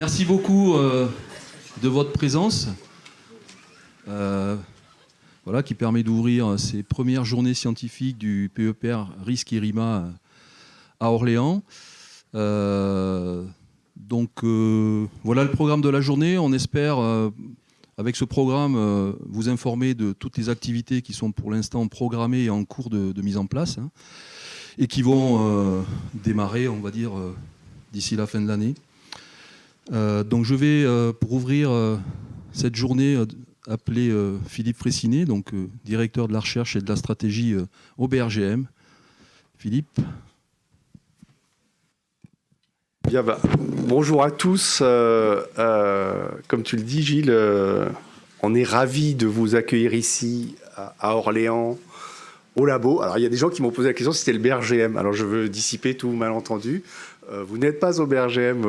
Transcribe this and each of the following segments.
Merci beaucoup de votre présence, qui permet d'ouvrir ces premières journées scientifiques du PEPR Risque IRIMA à Orléans. Voilà le programme de la journée. On espère, avec ce programme, vous informer de toutes les activités qui sont pour l'instant programmées et en cours de mise en place, et qui vont démarrer, on va dire, d'ici la fin de l'année. Donc je vais, pour ouvrir cette journée, appeler Philippe Fraissinet, directeur de la recherche et de la stratégie au BRGM. Philippe. Bien, bonjour à tous. Comme tu le dis, Gilles, on est ravis de vous accueillir ici à Orléans, au labo. Alors, il y a des gens qui m'ont posé la question si c'était le BRGM. Alors, je veux dissiper tout malentendu. Vous n'êtes pas au BRGM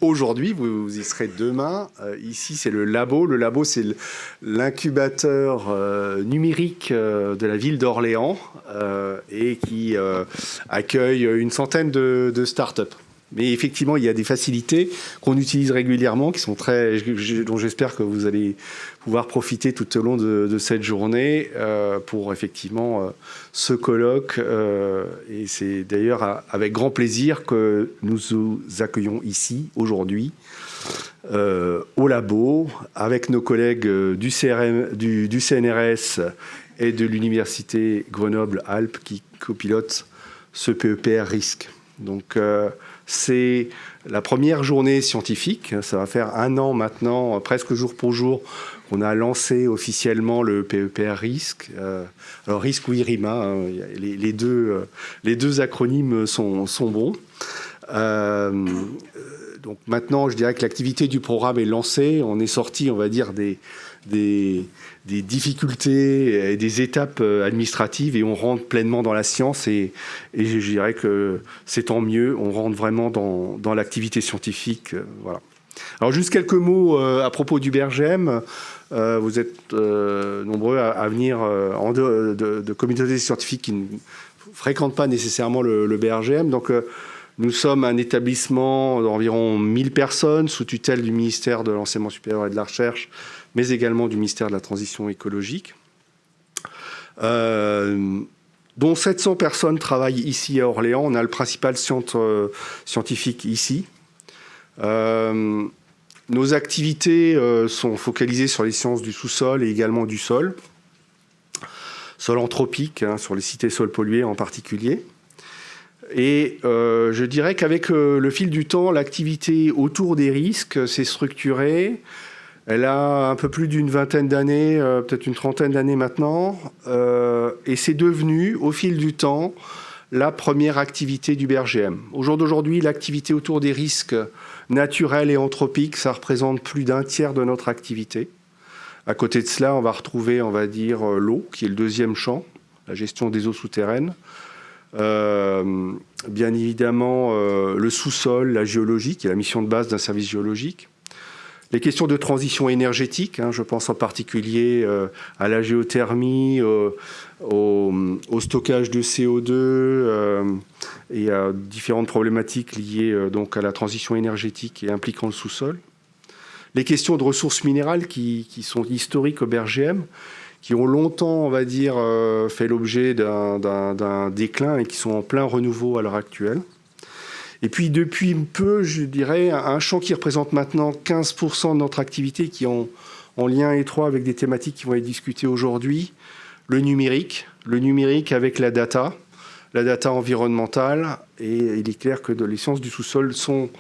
aujourd'hui, vous y serez demain. Ici, c'est le labo. Le labo, c'est l'incubateur numérique de la ville d'Orléans et qui accueille une centaine de startups. Mais effectivement, il y a des facilités qu'on utilise régulièrement, dont j'espère que vous allez pouvoir profiter tout au long de cette journée pour effectivement ce colloque. Et c'est d'ailleurs avec grand plaisir que nous vous accueillons ici aujourd'hui au labo avec nos collègues du CNRS et de l'Université Grenoble-Alpes qui copilotent ce PEPR Risque. Donc, c'est la première journée scientifique. Ça va faire 1 an maintenant, presque jour pour jour, qu'on a lancé officiellement le PEPR Risque. Alors, Risque ou IRIMA, les deux acronymes sont bons. Donc maintenant, je dirais que l'activité du programme est lancée. On est sorti, on va dire, des difficultés et des étapes administratives et on rentre pleinement dans la science et je dirais que c'est tant mieux, on rentre vraiment dans l'activité scientifique. Voilà. Alors juste quelques mots à propos du BRGM. Vous êtes nombreux à venir de communautés scientifiques qui ne fréquentent pas nécessairement le BRGM. Donc nous sommes un établissement d'environ 1000 personnes sous tutelle du ministère de l'Enseignement supérieur et de la Recherche, mais également du ministère de la Transition écologique, dont 700 personnes travaillent ici à Orléans. On a le principal centre scientifique ici. Nos activités sont focalisées sur les sciences du sous-sol et également du sol anthropique, sur les cités sols pollués en particulier. Et je dirais qu'avec le fil du temps, l'activité autour des risques s'est structurée. Elle a un peu plus d'une vingtaine d'années, peut-être une trentaine d'années maintenant. Et c'est devenu, au fil du temps, la première activité du BRGM. Au jour d'aujourd'hui, l'activité autour des risques naturels et anthropiques, ça représente plus d'un tiers de notre activité. À côté de cela, on va retrouver, on va dire, l'eau, qui est le deuxième champ, la gestion des eaux souterraines. Bien évidemment, le sous-sol, la géologie, qui est la mission de base d'un service géologique. Les questions de transition énergétique, je pense en particulier à la géothermie, au stockage de CO2 et à différentes problématiques liées donc à la transition énergétique et impliquant le sous-sol. Les questions de ressources minérales qui sont historiques au BRGM, qui ont longtemps, on va dire, fait l'objet d'un déclin et qui sont en plein renouveau à l'heure actuelle. Et puis depuis peu, je dirais, un champ qui représente maintenant 15% de notre activité, qui est en lien étroit avec des thématiques qui vont être discutées aujourd'hui, le numérique avec la data environnementale, et il est clair que les sciences du sous-sol sont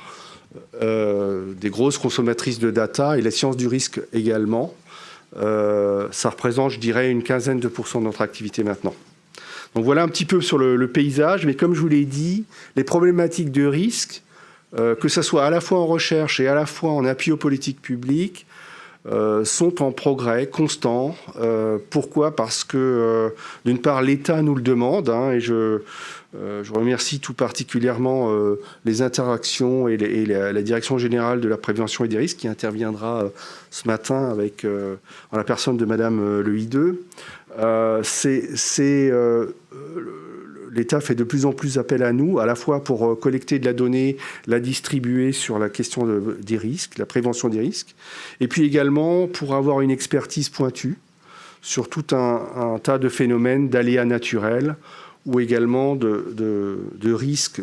des grosses consommatrices de data, et les sciences du risque également. Ça représente, je dirais, une quinzaine de pourcents de notre activité maintenant. Donc voilà un petit peu sur le paysage, mais comme je vous l'ai dit, les problématiques de risque, que ce soit à la fois en recherche et à la fois en appui aux politiques publiques, sont en progrès constant. Pourquoi ? Parce que, d'une part, l'État nous le demande, et je remercie tout particulièrement les interactions et la Direction générale de la prévention et des risques qui interviendra ce matin en la personne de Madame Le Hideux. l'État fait de plus en plus appel à nous, à la fois pour collecter de la donnée, la distribuer sur la question des risques, la prévention des risques, et puis également pour avoir une expertise pointue sur tout un tas de phénomènes d'aléas naturels ou également de risques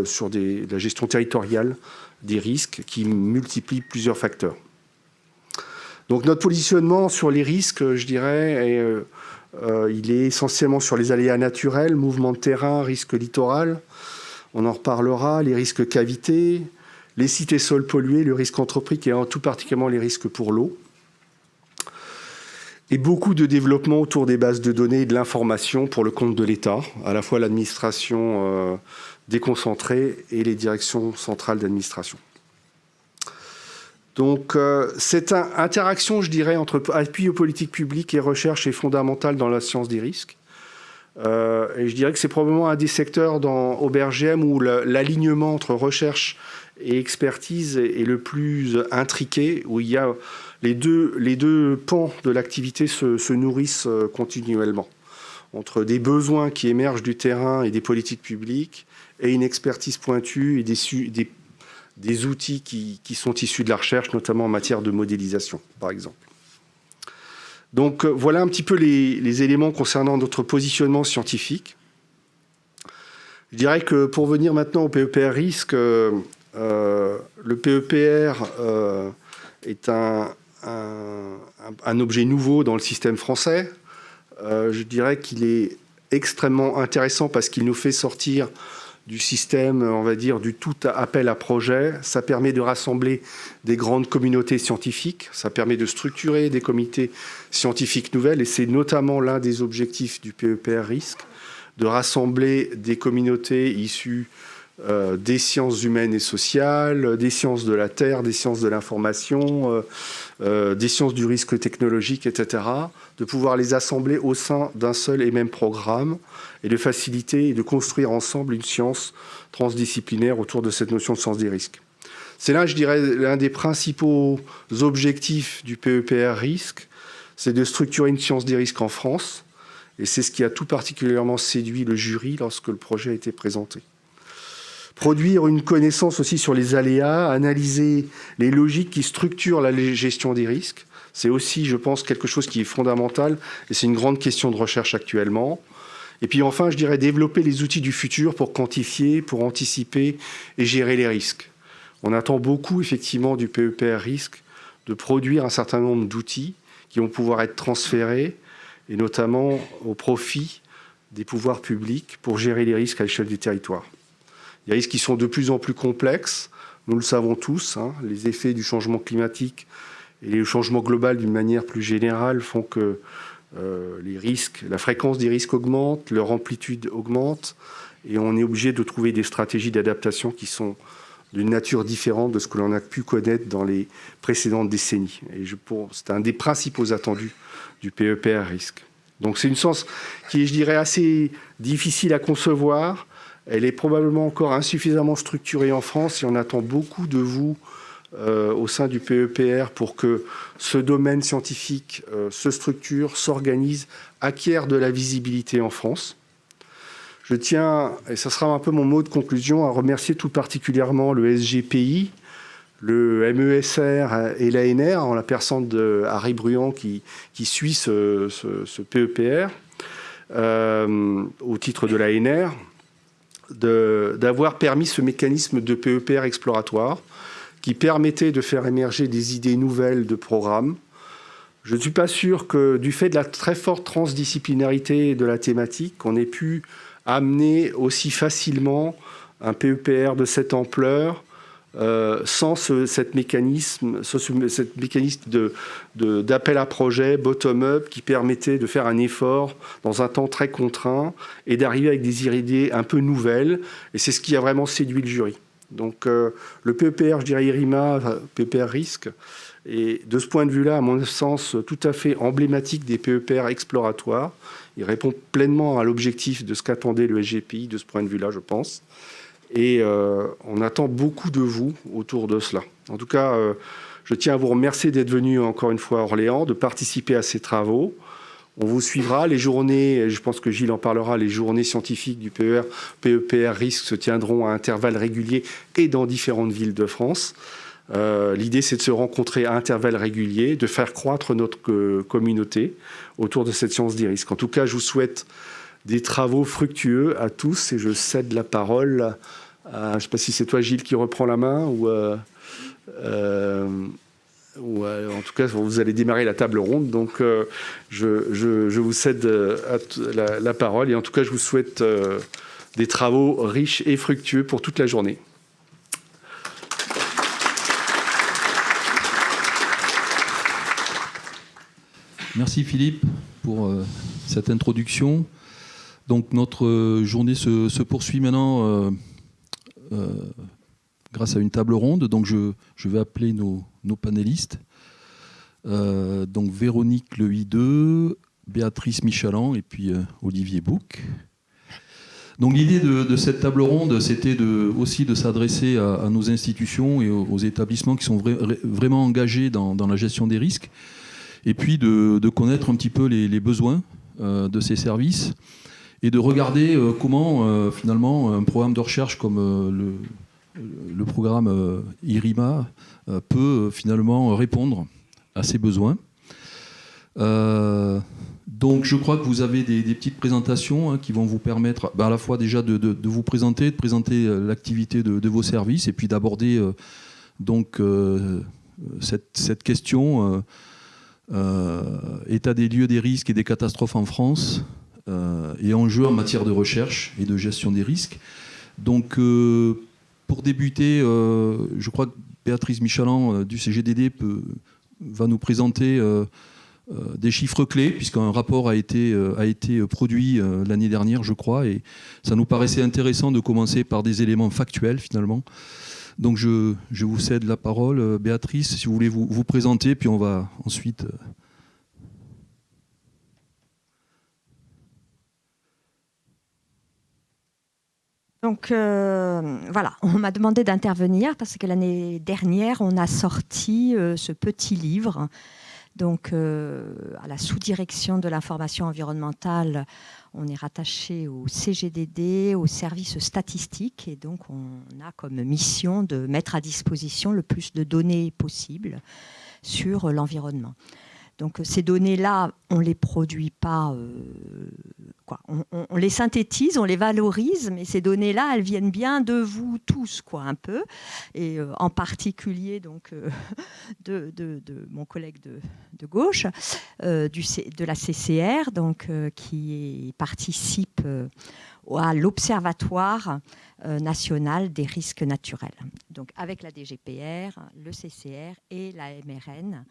sur la gestion territoriale des risques qui multiplient plusieurs facteurs. Donc notre positionnement sur les risques, je dirais, il est essentiellement sur les aléas naturels, mouvements de terrain, risque littoral, on en reparlera, les risques cavités, les sites et sols pollués, le risque anthropique et tout particulièrement les risques pour l'eau. Et beaucoup de développement autour des bases de données et de l'information pour le compte de l'État, à la fois l'administration déconcentrée et les directions centrales d'administration. Donc cette interaction, je dirais, entre appui aux politiques publiques et recherche est fondamentale dans la science des risques. Et je dirais que c'est probablement un des secteurs au BRGM où l'alignement entre recherche et expertise est le plus intriqué, où il y a les deux pans de l'activité se nourrissent continuellement, entre des besoins qui émergent du terrain et des politiques publiques, et une expertise pointue et des outils qui sont issus de la recherche, notamment en matière de modélisation, par exemple. Donc voilà un petit peu les éléments concernant notre positionnement scientifique. Je dirais que pour venir maintenant au PEPR risque, le PEPR est un objet nouveau dans le système français. Je dirais qu'il est extrêmement intéressant parce qu'il nous fait sortir du système, on va dire, du tout appel à projet. Ça permet de rassembler des grandes communautés scientifiques, ça permet de structurer des comités scientifiques nouvelles, et c'est notamment l'un des objectifs du PEPR risque, de rassembler des communautés issues des sciences humaines et sociales, des sciences de la Terre, des sciences de l'information, des sciences du risque technologique, etc., de pouvoir les assembler au sein d'un seul et même programme et de faciliter et de construire ensemble une science transdisciplinaire autour de cette notion de science des risques. C'est là, je dirais, l'un des principaux objectifs du PEPR risque, c'est de structurer une science des risques en France, et c'est ce qui a tout particulièrement séduit le jury lorsque le projet a été présenté. Produire une connaissance aussi sur les aléas, analyser les logiques qui structurent la gestion des risques. C'est aussi, je pense, quelque chose qui est fondamental et c'est une grande question de recherche actuellement. Et puis enfin, je dirais développer les outils du futur pour quantifier, pour anticiper et gérer les risques. On attend beaucoup, effectivement, du PEPR risque de produire un certain nombre d'outils qui vont pouvoir être transférés et notamment au profit des pouvoirs publics pour gérer les risques à l'échelle du territoire. Des risques qui sont de plus en plus complexes, nous le savons tous, les effets du changement climatique et le changement global d'une manière plus générale font que les risques, la fréquence des risques augmente, leur amplitude augmente, et on est obligé de trouver des stratégies d'adaptation qui sont d'une nature différente de ce que l'on a pu connaître dans les précédentes décennies. Et c'est un des principaux attendus du PEPR risque. Donc c'est une science qui est, je dirais, assez difficile à concevoir. Elle est probablement encore insuffisamment structurée en France et on attend beaucoup de vous au sein du PEPR pour que ce domaine scientifique se structure, s'organise, acquiert de la visibilité en France. Je tiens, et ce sera un peu mon mot de conclusion, à remercier tout particulièrement le SGPI, le MESR et l'ANR, en la personne de Harry Bruand qui suit ce PEPR au titre de l'ANR, d'avoir permis ce mécanisme de PEPR exploratoire qui permettait de faire émerger des idées nouvelles de programmes. Je ne suis pas sûr que, du fait de la très forte transdisciplinarité de la thématique, qu'on ait pu amener aussi facilement un PEPR de cette ampleur sans cette mécanisme d'appel à projet bottom-up qui permettait de faire un effort dans un temps très contraint et d'arriver avec des idées un peu nouvelles. Et c'est ce qui a vraiment séduit le jury. Donc le PEPR, je dirais IRIMA, PEPR risque, est de ce point de vue-là, à mon sens, tout à fait emblématique des PEPR exploratoires. Il répond pleinement à l'objectif de ce qu'attendait le SGPI de ce point de vue-là, je pense. Et on attend beaucoup de vous autour de cela. En tout cas, je tiens à vous remercier d'être venu encore une fois à Orléans, de participer à ces travaux. On vous suivra. Les journées, je pense que Gilles en parlera, les journées scientifiques du PEPR Risque se tiendront à intervalles réguliers et dans différentes villes de France. L'idée, c'est de se rencontrer à intervalles réguliers, de faire croître notre communauté autour de cette science des risques. En tout cas, je vous souhaite des travaux fructueux à tous et je cède la parole à, je ne sais pas si c'est toi, Gilles, qui reprend la main ou en tout cas, vous allez démarrer la table ronde. Donc, je vous cède la parole et en tout cas, je vous souhaite des travaux riches et fructueux pour toute la journée. Merci Philippe pour cette introduction. Donc notre journée se poursuit maintenant grâce à une table ronde. Donc je vais appeler nos panélistes. Donc Véronique Lehideux, Béatrice Michalan et puis Olivier Bouc. Donc l'idée de cette table ronde, c'était aussi de s'adresser à nos institutions et aux établissements qui sont vraiment engagés dans la gestion des risques, et puis de connaître un petit peu les besoins de ces services et de regarder comment finalement un programme de recherche comme le programme IRIMA peut finalement répondre à ces besoins. Donc je crois que vous avez des petites présentations qui vont vous permettre à la fois déjà de vous présenter, de présenter l'activité de vos services et puis d'aborder donc cette question état des lieux des risques et des catastrophes en France et enjeux en matière de recherche et de gestion des risques. Donc pour débuter, je crois que Béatrice Michalan du CGDD va nous présenter des chiffres clés, puisqu'un rapport a été produit l'année dernière, je crois, et ça nous paraissait intéressant de commencer par des éléments factuels, finalement. Donc je vous cède la parole. Béatrice, si vous voulez vous présenter, puis on va ensuite... Donc voilà, on m'a demandé d'intervenir parce que l'année dernière, on a sorti ce petit livre. Donc à la sous-direction de l'information environnementale, on est rattaché au CGDD, au service statistique, et donc on a comme mission de mettre à disposition le plus de données possible sur l'environnement. Donc ces données-là, on ne les produit pas, on les synthétise, on les valorise, mais ces données-là, elles viennent bien de vous tous, un peu, et en particulier donc, de mon collègue de gauche, de la CCR, donc, qui participe à l'Observatoire national des risques naturels, donc avec la DGPR, le CCR et la MRN,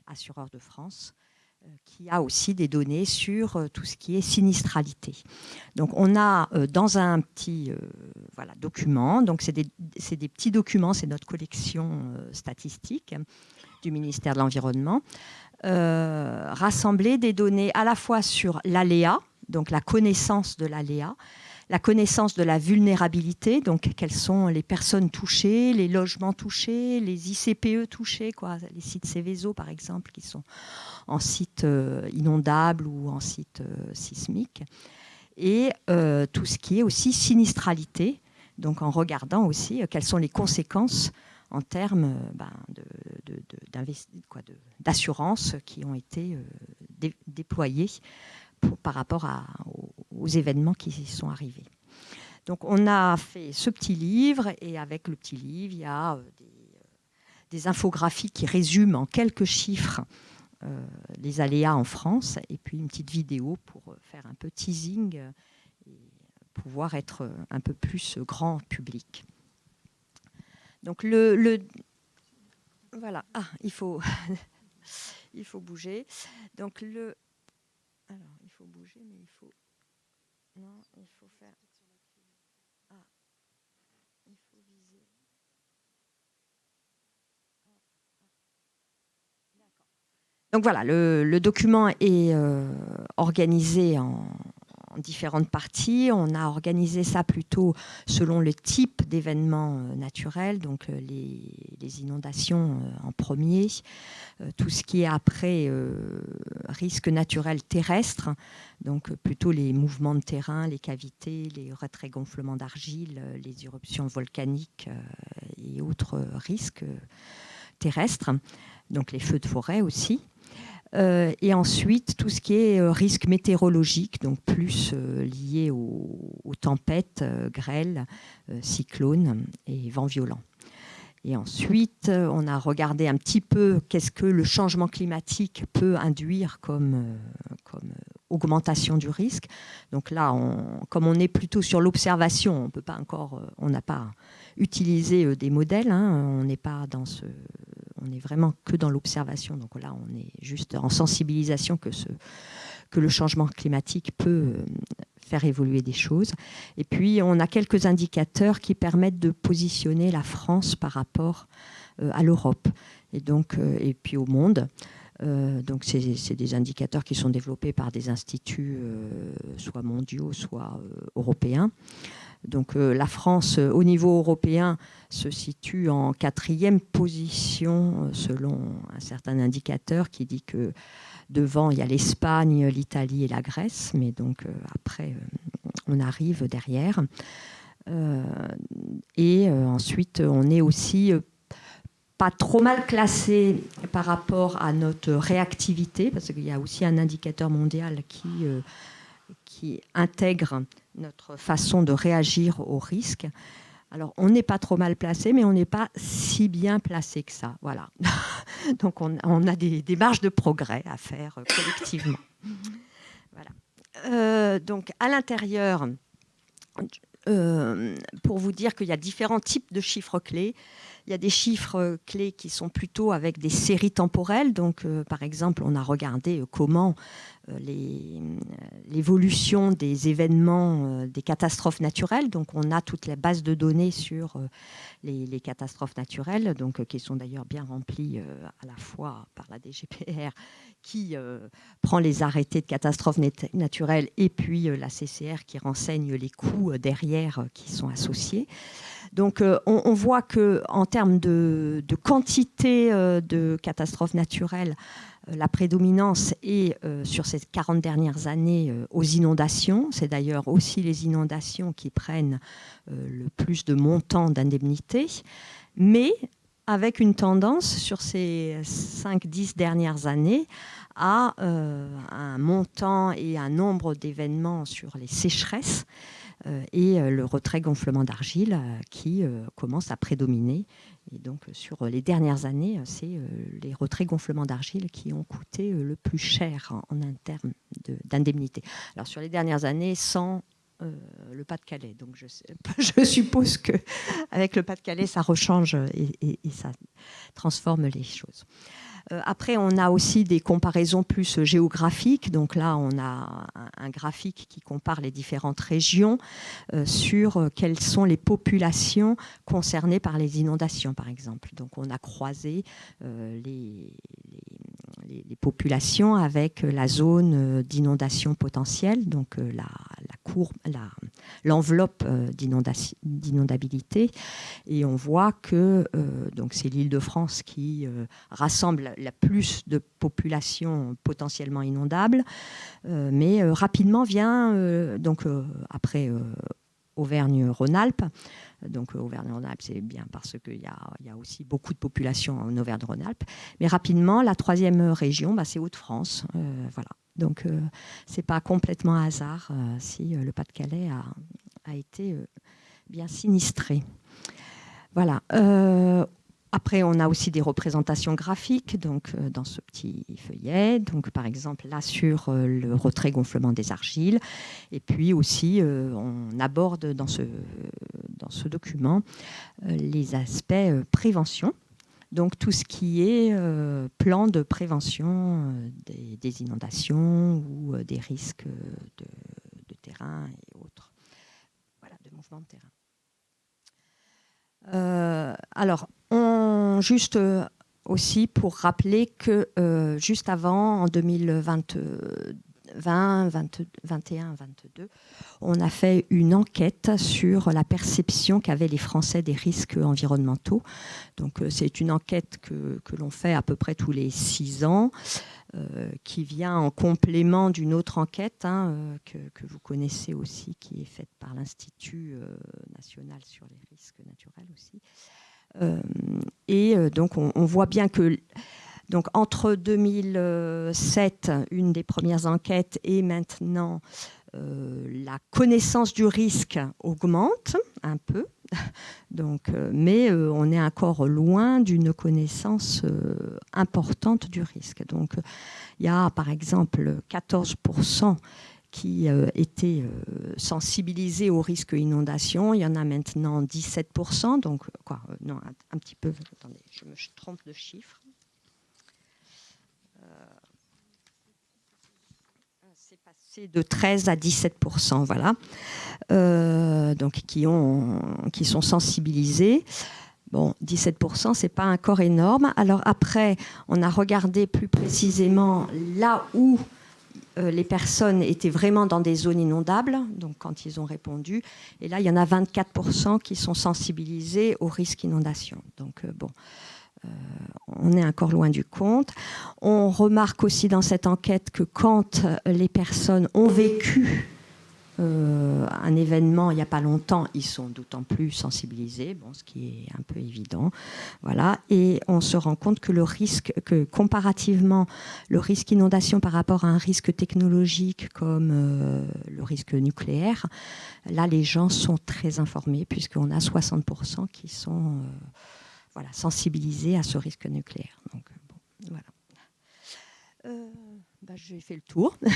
assureur de France, qui a aussi des données sur tout ce qui est sinistralité. Donc on a dans un petit document, donc c'est des petits documents, c'est notre collection statistique du ministère de l'Environnement, rassembler des données à la fois sur l'aléa, donc la connaissance de l'aléa, la connaissance de la vulnérabilité, donc quelles sont les personnes touchées, les logements touchés, les ICPE touchés, les sites Céveso par exemple, qui sont en site inondable ou en site sismique, et tout ce qui est aussi sinistralité, donc en regardant aussi quelles sont les conséquences en termes d'assurance qui ont été déployées par rapport aux événements qui sont arrivés. Donc on a fait ce petit livre, et avec le petit livre, il y a des infographies qui résument en quelques chiffres les aléas en France, et puis une petite vidéo pour faire un peu teasing et pouvoir être un peu plus grand public. Donc voilà, il faut il faut bouger. Donc alors, il faut bouger, mais il faut... Non, il faut faire... il faut viser... D'accord. Donc voilà, le document est organisé en en différentes parties. On a organisé ça plutôt selon le type d'événements naturels, donc les inondations en premier, tout ce qui est après risque naturel terrestre, donc plutôt les mouvements de terrain, les cavités, les retraits gonflements d'argile, les éruptions volcaniques et autres risques terrestres, donc les feux de forêt aussi. Et ensuite, tout ce qui est risque météorologique, donc plus lié aux tempêtes, grêles, cyclones et vents violents. Et ensuite, on a regardé un petit peu qu'est-ce que le changement climatique peut induire comme augmentation du risque. Donc là, comme on est plutôt sur l'observation, on n'a pas utilisé des modèles, on n'est pas dans on est vraiment que dans l'observation. Donc là, on est juste en sensibilisation que le changement climatique peut faire évoluer des choses. Et puis, on a quelques indicateurs qui permettent de positionner la France par rapport à l'Europe et puis au monde. Donc, c'est des indicateurs qui sont développés par des instituts soit mondiaux, soit européens. Donc la France, au niveau européen, se situe en 4e position selon un certain indicateur qui dit que devant, il y a l'Espagne, l'Italie et la Grèce. Mais donc après, on arrive derrière. Et ensuite, on est aussi pas trop mal classé par rapport à notre réactivité, parce qu'il y a aussi un indicateur mondial qui intègre notre façon de réagir aux risques. Alors, on n'est pas trop mal placé, mais on n'est pas si bien placé que ça. Voilà. Donc, on a des marges de progrès à faire collectivement. Voilà. Donc, à l'intérieur, pour vous dire qu'il y a différents types de chiffres clés. Il y a des chiffres clés qui sont plutôt avec des séries temporelles. Donc, par exemple, on a regardé comment l'évolution des événements, des catastrophes naturelles. Donc, on a toute la base de données sur les catastrophes naturelles, donc, qui sont d'ailleurs bien remplies à la fois par la DGPR, qui prend les arrêtés de catastrophes naturelles, et puis la CCR qui renseigne les coûts derrière qui sont associés. Donc, on voit qu'en termes de quantité de catastrophes naturelles, la prédominance est sur ces 40 dernières années aux inondations. C'est d'ailleurs aussi les inondations qui prennent le plus de montants d'indemnités, mais avec une tendance sur ces 5-10 dernières années à un montant et un nombre d'événements sur les sécheresses et le retrait gonflement d'argile qui commence à prédominer. Et donc, sur les dernières années, c'est les retraits gonflement d'argile qui ont coûté le plus cher en termes d'indemnité. Alors, sur les dernières années, sans le Pas-de-Calais. Donc, je suppose qu'avec le Pas-de-Calais, ça rechange et ça transforme les choses. Après, on a aussi des comparaisons plus géographiques. Donc là, on a un graphique qui compare les différentes régions sur quelles sont les populations concernées par les inondations, par exemple. Donc, on a croisé les populations avec la zone d'inondation potentielle, donc l'enveloppe d'inondabilité. Et on voit que donc c'est l'Île-de-France qui rassemble la plus de populations potentiellement inondables, mais rapidement vient, après Auvergne-Rhône-Alpes. Donc Auvergne-Rhône-Alpes, c'est bien parce qu'il y a aussi beaucoup de population en Auvergne-Rhône-Alpes. Mais rapidement, la 3e région, c'est Hauts-de-France. Voilà. Donc ce n'est pas complètement un hasard si le Pas-de-Calais a été bien sinistré. Voilà. Après, on a aussi des représentations graphiques donc, dans ce petit feuillet. Donc, par exemple, là, sur le retrait gonflement des argiles. Et puis aussi, on aborde dans ce document les aspects prévention. Donc, tout ce qui est plan de prévention des inondations ou des risques de terrain et autres. Voilà, de mouvements de terrain. Alors, juste aussi pour rappeler que juste avant, en 2020, 2020, 21, 22, on a fait une enquête sur la perception qu'avaient les Français des risques environnementaux. Donc, c'est une enquête que l'on fait à peu près tous les 6 ans, qui vient en complément d'une autre enquête que vous connaissez aussi, qui est faite par l'Institut national sur les risques naturels aussi. Donc, on voit bien que donc, entre 2007, une des premières enquêtes, et maintenant, la connaissance du risque augmente un peu. Donc, mais on est encore loin d'une connaissance importante du risque. Donc, il y a par exemple 14% qui étaient sensibilisés au risque inondation. Il y en a maintenant 17%. Donc, non, un petit peu. Attendez, je me trompe de chiffre. C'est passé de 13 à 17%, voilà. Donc qui sont sensibilisés. Bon, 17%, c'est pas encore énorme. Alors après, on a regardé plus précisément là où les personnes étaient vraiment dans des zones inondables, donc quand ils ont répondu. Et là, il y en a 24% qui sont sensibilisés au risque inondation. Donc on est encore loin du compte. On remarque aussi dans cette enquête que quand les personnes ont vécu un événement il n'y a pas longtemps, ils sont d'autant plus sensibilisés, ce qui est un peu évident. Voilà. Et on se rend compte que comparativement, le risque inondation par rapport à un risque technologique comme le risque nucléaire, là, les gens sont très informés puisqu'on a 60% qui sont sensibilisés à ce risque nucléaire. Donc, voilà. J'ai fait le tour. Donc,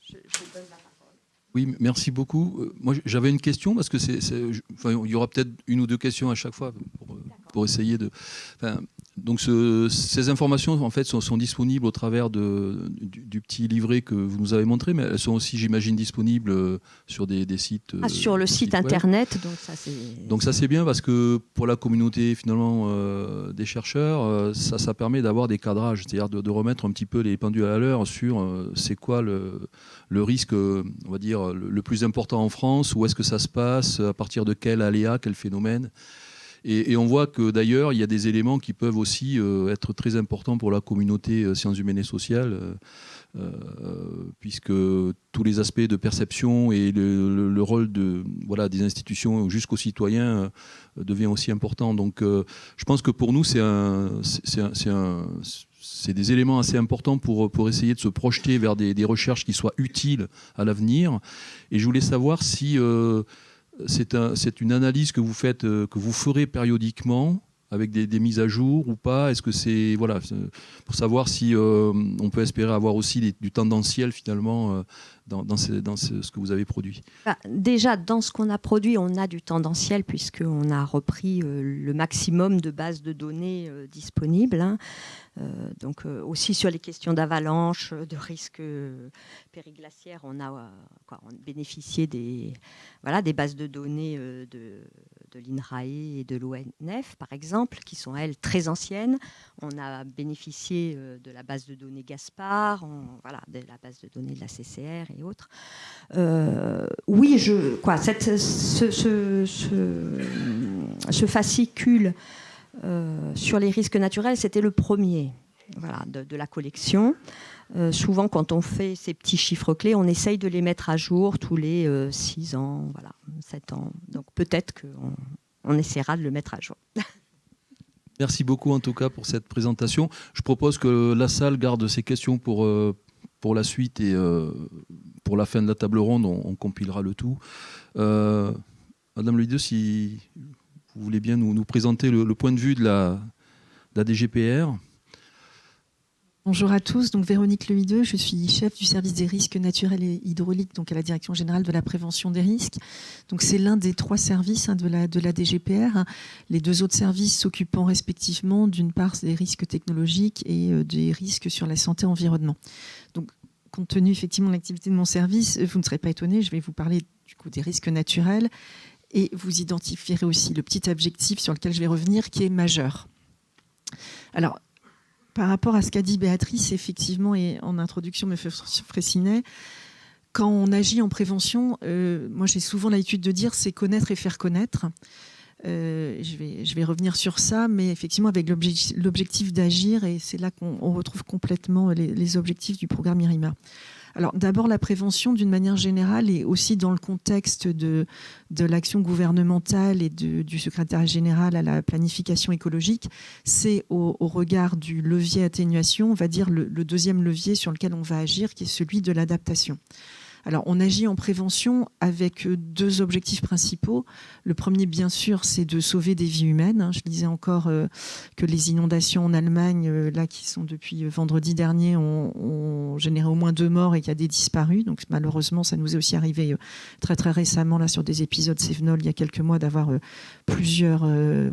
je donne la parole. Oui, merci beaucoup. Moi, j'avais une question parce que il y aura peut-être une ou deux questions à chaque fois pour essayer de. Donc, ces informations en fait sont disponibles au travers du petit livret que vous nous avez montré, mais elles sont aussi, j'imagine, disponibles sur des sites. Sur le site internet. Donc ça, c'est bien parce que pour la communauté finalement des chercheurs, ça permet d'avoir des cadrages, c'est-à-dire de remettre un petit peu les pendules à l'heure sur c'est quoi le risque, on va dire, le plus important en France, où est-ce que ça se passe, à partir de quel aléa, quel phénomène. Et on voit que d'ailleurs, il y a des éléments qui peuvent aussi être très importants pour la communauté sciences humaines et sociales, puisque tous les aspects de perception et le rôle des institutions jusqu'aux citoyens devient aussi important. Donc je pense que pour nous, c'est des éléments assez importants pour essayer de se projeter vers des recherches qui soient utiles à l'avenir. Et je voulais savoir si c'est une analyse que vous faites, que vous ferez périodiquement avec des mises à jour ou pas. Est-ce que c'est pour savoir si on peut espérer avoir aussi du tendanciel finalement dans ce que vous avez produit? Déjà, dans ce qu'on a produit, on a du tendanciel puisqu'on a repris le maximum de bases de données disponibles. Donc aussi sur les questions d'avalanche, de risque périglaciaire, on a bénéficié des bases de données de l'INRAE et de l'ONF, par exemple, qui sont, elles, très anciennes. On a bénéficié de la base de données Gaspard, de la base de données de la CCR et autres. Oui, ce fascicule sur les risques naturels, c'était le premier de la collection. Souvent, quand on fait ces petits chiffres clés, on essaye de les mettre à jour tous les 6 ans, 7 ans. Donc peut-être qu'on essaiera de le mettre à jour. Merci beaucoup en tout cas pour cette présentation. Je propose que la salle garde ces questions pour la suite et pour la fin de la table ronde, on compilera le tout. Madame Louis II, si vous voulez bien nous présenter le point de vue de la DGPR. Bonjour à tous, donc Véronique Lehideux, je suis chef du service des risques naturels et hydrauliques, donc à la Direction générale de la prévention des risques. Donc c'est l'un des 3 services de la DGPR. Les 2 autres services s'occupant respectivement d'une part des risques technologiques et des risques sur la santé et environnement. Donc compte tenu effectivement de l'activité de mon service, vous ne serez pas étonnés, je vais vous parler du coup des risques naturels et vous identifierez aussi le petit objectif sur lequel je vais revenir qui est majeur. Alors, Par rapport à ce qu'a dit Béatrice, effectivement, et en introduction, M. Fraissinet, quand on agit en prévention, moi j'ai souvent l'habitude de dire c'est connaître et faire connaître. Je vais revenir sur ça, mais effectivement avec l'objectif d'agir, et c'est là qu'on retrouve complètement les objectifs du programme IRIMA. Alors d'abord la prévention d'une manière générale, et aussi dans le contexte de l'action gouvernementale et du secrétariat général à la planification écologique, c'est au regard du levier atténuation, on va dire le deuxième levier sur lequel on va agir, qui est celui de l'adaptation. Alors, on agit en prévention avec deux objectifs principaux. Le premier, bien sûr, c'est de sauver des vies humaines. Je disais encore que les inondations en Allemagne, là, qui sont depuis vendredi dernier, ont généré au moins 2 morts et qu'il y a des disparus. Donc, malheureusement, ça nous est aussi arrivé très, très récemment, là, sur des épisodes Cévenol, il y a quelques mois, d'avoir plusieurs,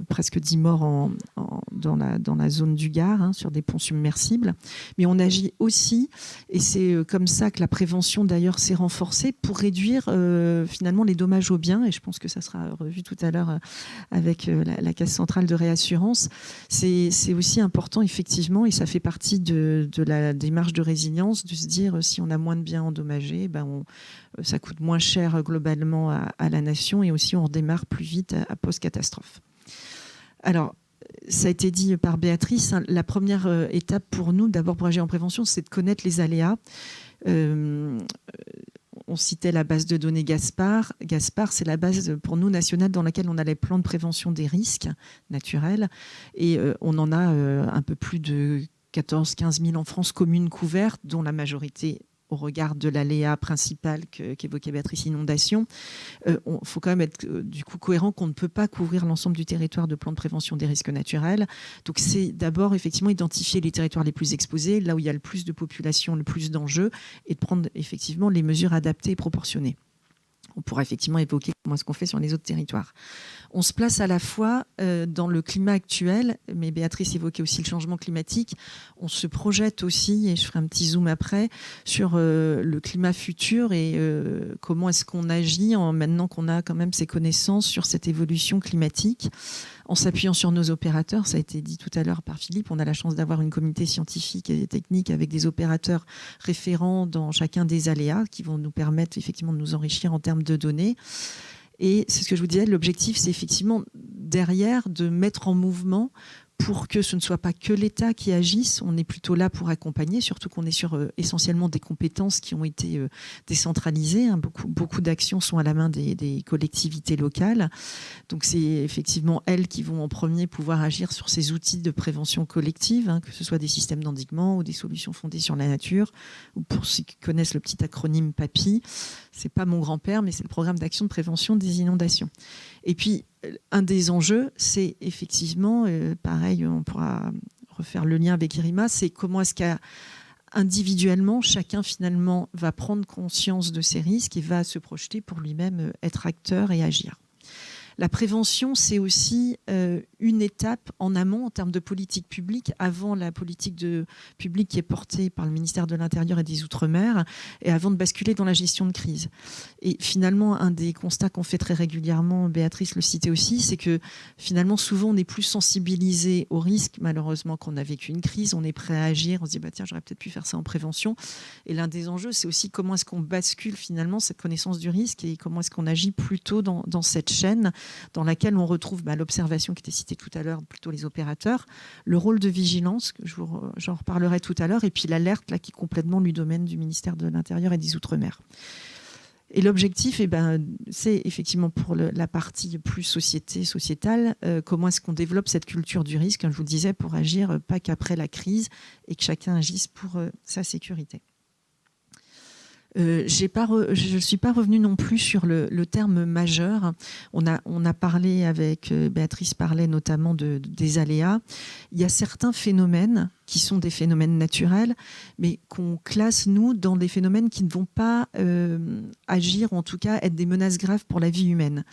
presque 10 morts dans la zone du Gard, sur des ponts submersibles. Mais on agit aussi, et c'est comme ça que la prévention, d'ailleurs, s'est renforcée pour réduire finalement les dommages aux biens, et je pense que ça sera revu tout à l'heure avec la Caisse centrale de réassurance. C'est aussi important, effectivement, et ça fait partie de la démarche de résilience, de se dire si on a moins de biens endommagés, ça coûte moins cher globalement à la nation, et aussi on redémarre plus vite à post-catastrophe. Alors, ça a été dit par Béatrice, la première étape pour nous, d'abord pour agir en prévention, c'est de connaître les aléas. On citait la base de données Gaspard. Gaspard, c'est la base pour nous nationale dans laquelle on a les plans de prévention des risques naturels. Et on en a un peu plus de 14-15 000 en France, communes couvertes, dont la majorité au regard de l'aléa principal qu'évoquait Béatrice, inondation. Il faut quand même être du coup cohérent qu'on ne peut pas couvrir l'ensemble du territoire de plans de prévention des risques naturels. Donc c'est d'abord effectivement identifier les territoires les plus exposés, là où il y a le plus de population, le plus d'enjeux, et de prendre effectivement les mesures adaptées et proportionnées. On pourra effectivement évoquer comment est-ce qu'on fait sur les autres territoires. On se place à la fois dans le climat actuel, mais Béatrice évoquait aussi le changement climatique. On se projette aussi, et je ferai un petit zoom après, sur le climat futur et comment est-ce qu'on agit maintenant qu'on a quand même ces connaissances sur cette évolution climatique. En s'appuyant sur nos opérateurs, ça a été dit tout à l'heure par Philippe, on a la chance d'avoir une communauté scientifique et technique avec des opérateurs référents dans chacun des aléas qui vont nous permettre effectivement de nous enrichir en termes de données. Et c'est ce que je vous disais, l'objectif, c'est effectivement derrière de mettre en mouvement pour que ce ne soit pas que l'État qui agisse. On est plutôt là pour accompagner, surtout qu'on est sur essentiellement des compétences qui ont été décentralisées. Beaucoup d'actions sont à la main des collectivités locales. Donc c'est effectivement elles qui vont en premier pouvoir agir sur ces outils de prévention collective, que ce soit des systèmes d'endiguement ou des solutions fondées sur la nature, ou pour ceux qui connaissent le petit acronyme PAPI, c'est pas mon grand-père, mais c'est le programme d'action de prévention des inondations. Et puis, un des enjeux, c'est effectivement, pareil, on pourra refaire le lien avec IRIMA, c'est comment est-ce qu'individuellement, chacun finalement va prendre conscience de ses risques et va se projeter pour lui-même être acteur et agir. La prévention, c'est aussi une étape en amont en termes de politique publique, avant la politique publique qui est portée par le ministère de l'Intérieur et des Outre-mer, et avant de basculer dans la gestion de crise. Et finalement, un des constats qu'on fait très régulièrement, Béatrice le citait aussi, c'est que finalement, souvent, on est plus sensibilisé au risque, malheureusement, qu'on a vécu une crise, on est prêt à agir, on se dit, tiens, j'aurais peut-être pu faire ça en prévention. Et l'un des enjeux, c'est aussi comment est-ce qu'on bascule finalement cette connaissance du risque et comment est-ce qu'on agit plutôt dans cette chaîne dans laquelle on retrouve l'observation qui était citée tout à l'heure, plutôt les opérateurs, le rôle de vigilance, que j'en reparlerai tout à l'heure, et puis l'alerte là, qui est complètement du domaine du ministère de l'Intérieur et des Outre-mer. Et l'objectif, c'est effectivement pour la partie plus sociétale, comment est-ce qu'on développe cette culture du risque, comme je vous le disais, pour agir pas qu'après la crise et que chacun agisse pour sa sécurité. Je ne suis pas revenue non plus sur le terme majeur. On a parlé avec Béatrice, parlait notamment des aléas. Il y a certains phénomènes qui sont des phénomènes naturels, mais qu'on classe, nous, dans des phénomènes qui ne vont pas agir, ou en tout cas être des menaces graves pour la vie humaine.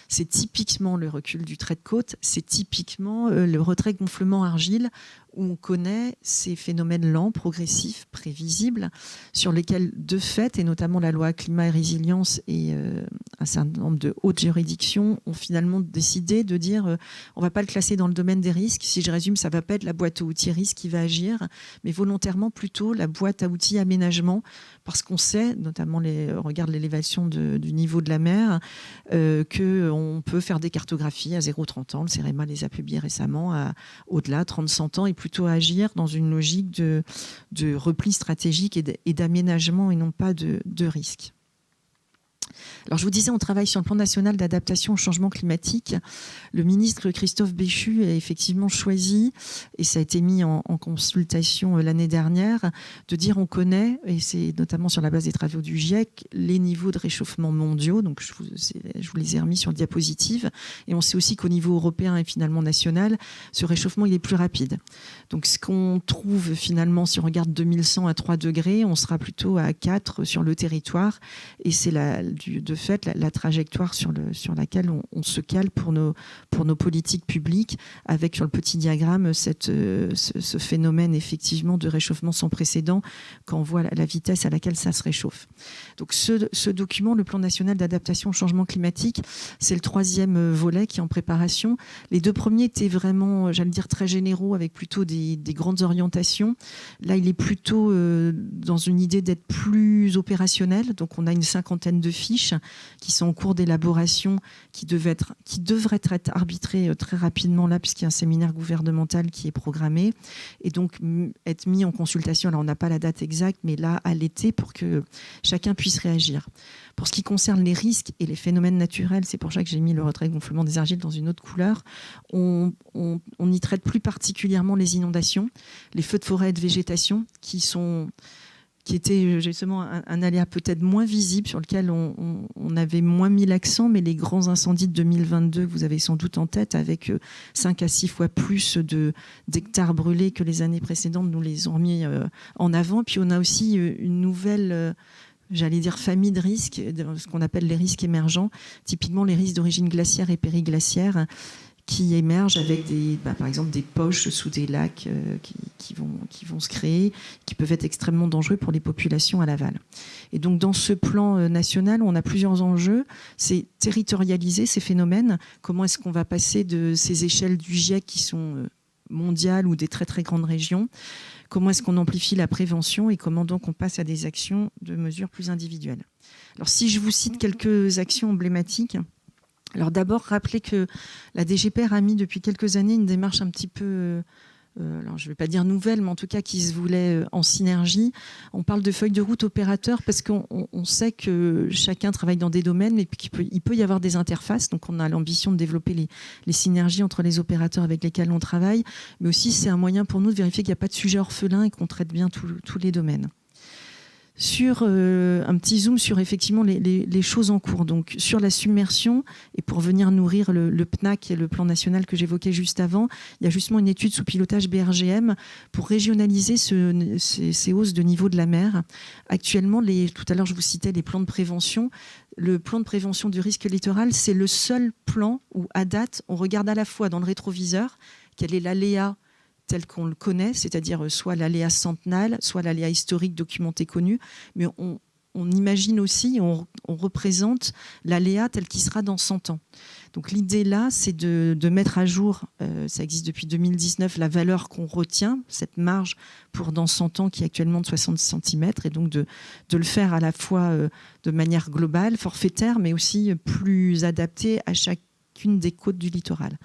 C'est typiquement le recul du trait de côte, c'est typiquement le retrait gonflement argile, où on connaît ces phénomènes lents, progressifs, prévisibles, sur lesquels, de fait, et notamment la loi climat et résilience et un certain nombre de hautes juridictions ont finalement décidé de dire on ne va pas le classer dans le domaine des risques. Si je résume, ça ne va pas être la boîte aux outils risques qui va agir agir, mais volontairement plutôt la boîte à outils aménagement, parce qu'on sait, notamment on regarde l'élévation du niveau de la mer, qu'on peut faire des cartographies à 0,30 ans. Le CEREMA les a publiées récemment, au-delà, 30-100 ans, et plutôt agir dans une logique de repli stratégique et d'aménagement et non pas de risque. Alors, je vous disais, on travaille sur le plan national d'adaptation au changement climatique. Le ministre Christophe Béchu a effectivement choisi, et ça a été mis en consultation l'année dernière, de dire on connaît, et c'est notamment sur la base des travaux du GIEC, les niveaux de réchauffement mondiaux. Donc, je vous les ai remis sur diapositive. Et on sait aussi qu'au niveau européen et finalement national, ce réchauffement, il est plus rapide. Donc, ce qu'on trouve finalement, si on regarde 2100 à 3 degrés, on sera plutôt à 4 sur le territoire. Et c'est de fait la trajectoire sur laquelle on se cale pour nos politiques publiques, avec sur le petit diagramme ce phénomène effectivement de réchauffement sans précédent quand on voit la vitesse à laquelle ça se réchauffe. Donc ce document, le plan national d'adaptation au changement climatique, c'est le 3e volet qui est en préparation. Les 2 premiers étaient vraiment, j'allais dire, très généraux, avec plutôt des grandes orientations. Là, il est plutôt dans une idée d'être plus opérationnel. Donc on a une 50aine de fiches qui sont en cours d'élaboration, qui devraient être arbitrées très rapidement là, puisqu'il y a un séminaire gouvernemental qui est programmé, et donc être mis en consultation. Alors on n'a pas la date exacte, mais là à l'été, pour que chacun puisse réagir. Pour ce qui concerne les risques et les phénomènes naturels, c'est pour ça que j'ai mis le retrait-gonflement des argiles dans une autre couleur, on y traite plus particulièrement les inondations, les feux de forêt et de végétation, qui était justement un aléa peut-être moins visible, sur lequel on avait moins mis l'accent, mais les grands incendies de 2022, que vous avez sans doute en tête, avec 5 à 6 fois plus d'hectares brûlés que les années précédentes, nous les ont mis en avant. Puis on a aussi une nouvelle... j'allais dire famille de risques, ce qu'on appelle les risques émergents, typiquement les risques d'origine glaciaire et périglaciaire, qui émergent avec par exemple des poches sous des lacs qui vont se créer, qui peuvent être extrêmement dangereux pour les populations à l'aval. Et donc dans ce plan national, on a plusieurs enjeux. C'est territorialiser ces phénomènes. Comment est-ce qu'on va passer de ces échelles du GIEC qui sont mondiales ou des très très grandes régions? Comment est-ce qu'on amplifie la prévention et comment donc on passe à des actions de mesures plus individuelles? Alors si je vous cite quelques actions emblématiques. Alors d'abord, rappelez que la DGPR a mis depuis quelques années une démarche un petit peu, alors je ne vais pas dire nouvelle, mais en tout cas qui se voulait en synergie. On parle de feuille de route opérateur parce qu'on sait que chacun travaille dans des domaines, mais qu'il peut y avoir des interfaces. Donc on a l'ambition de développer les synergies entre les opérateurs avec lesquels on travaille, mais aussi c'est un moyen pour nous de vérifier qu'il n'y a pas de sujet orphelin et qu'on traite bien tous les domaines. Sur un petit zoom sur effectivement les choses en cours. Donc sur la submersion, et pour venir nourrir le PNAC et le plan national que j'évoquais juste avant, il y a justement une étude sous pilotage BRGM pour régionaliser ces hausses de niveau de la mer. Actuellement, tout à l'heure je vous citais les plans de prévention. Le plan de prévention du risque littoral, c'est le seul plan où à date on regarde à la fois dans le rétroviseur quel est l'aléa tel qu'on le connaît, c'est-à-dire soit l'aléa centenal, soit l'aléa historique documenté connu, mais on imagine aussi, on représente l'aléa tel qu'il sera dans 100 ans. Donc l'idée là, c'est de mettre à jour, ça existe depuis 2019, la valeur qu'on retient, cette marge pour dans 100 ans qui est actuellement de 60 cm, et donc de le faire à la fois de manière globale, forfaitaire, mais aussi plus adaptée à chacune des côtes du littoral.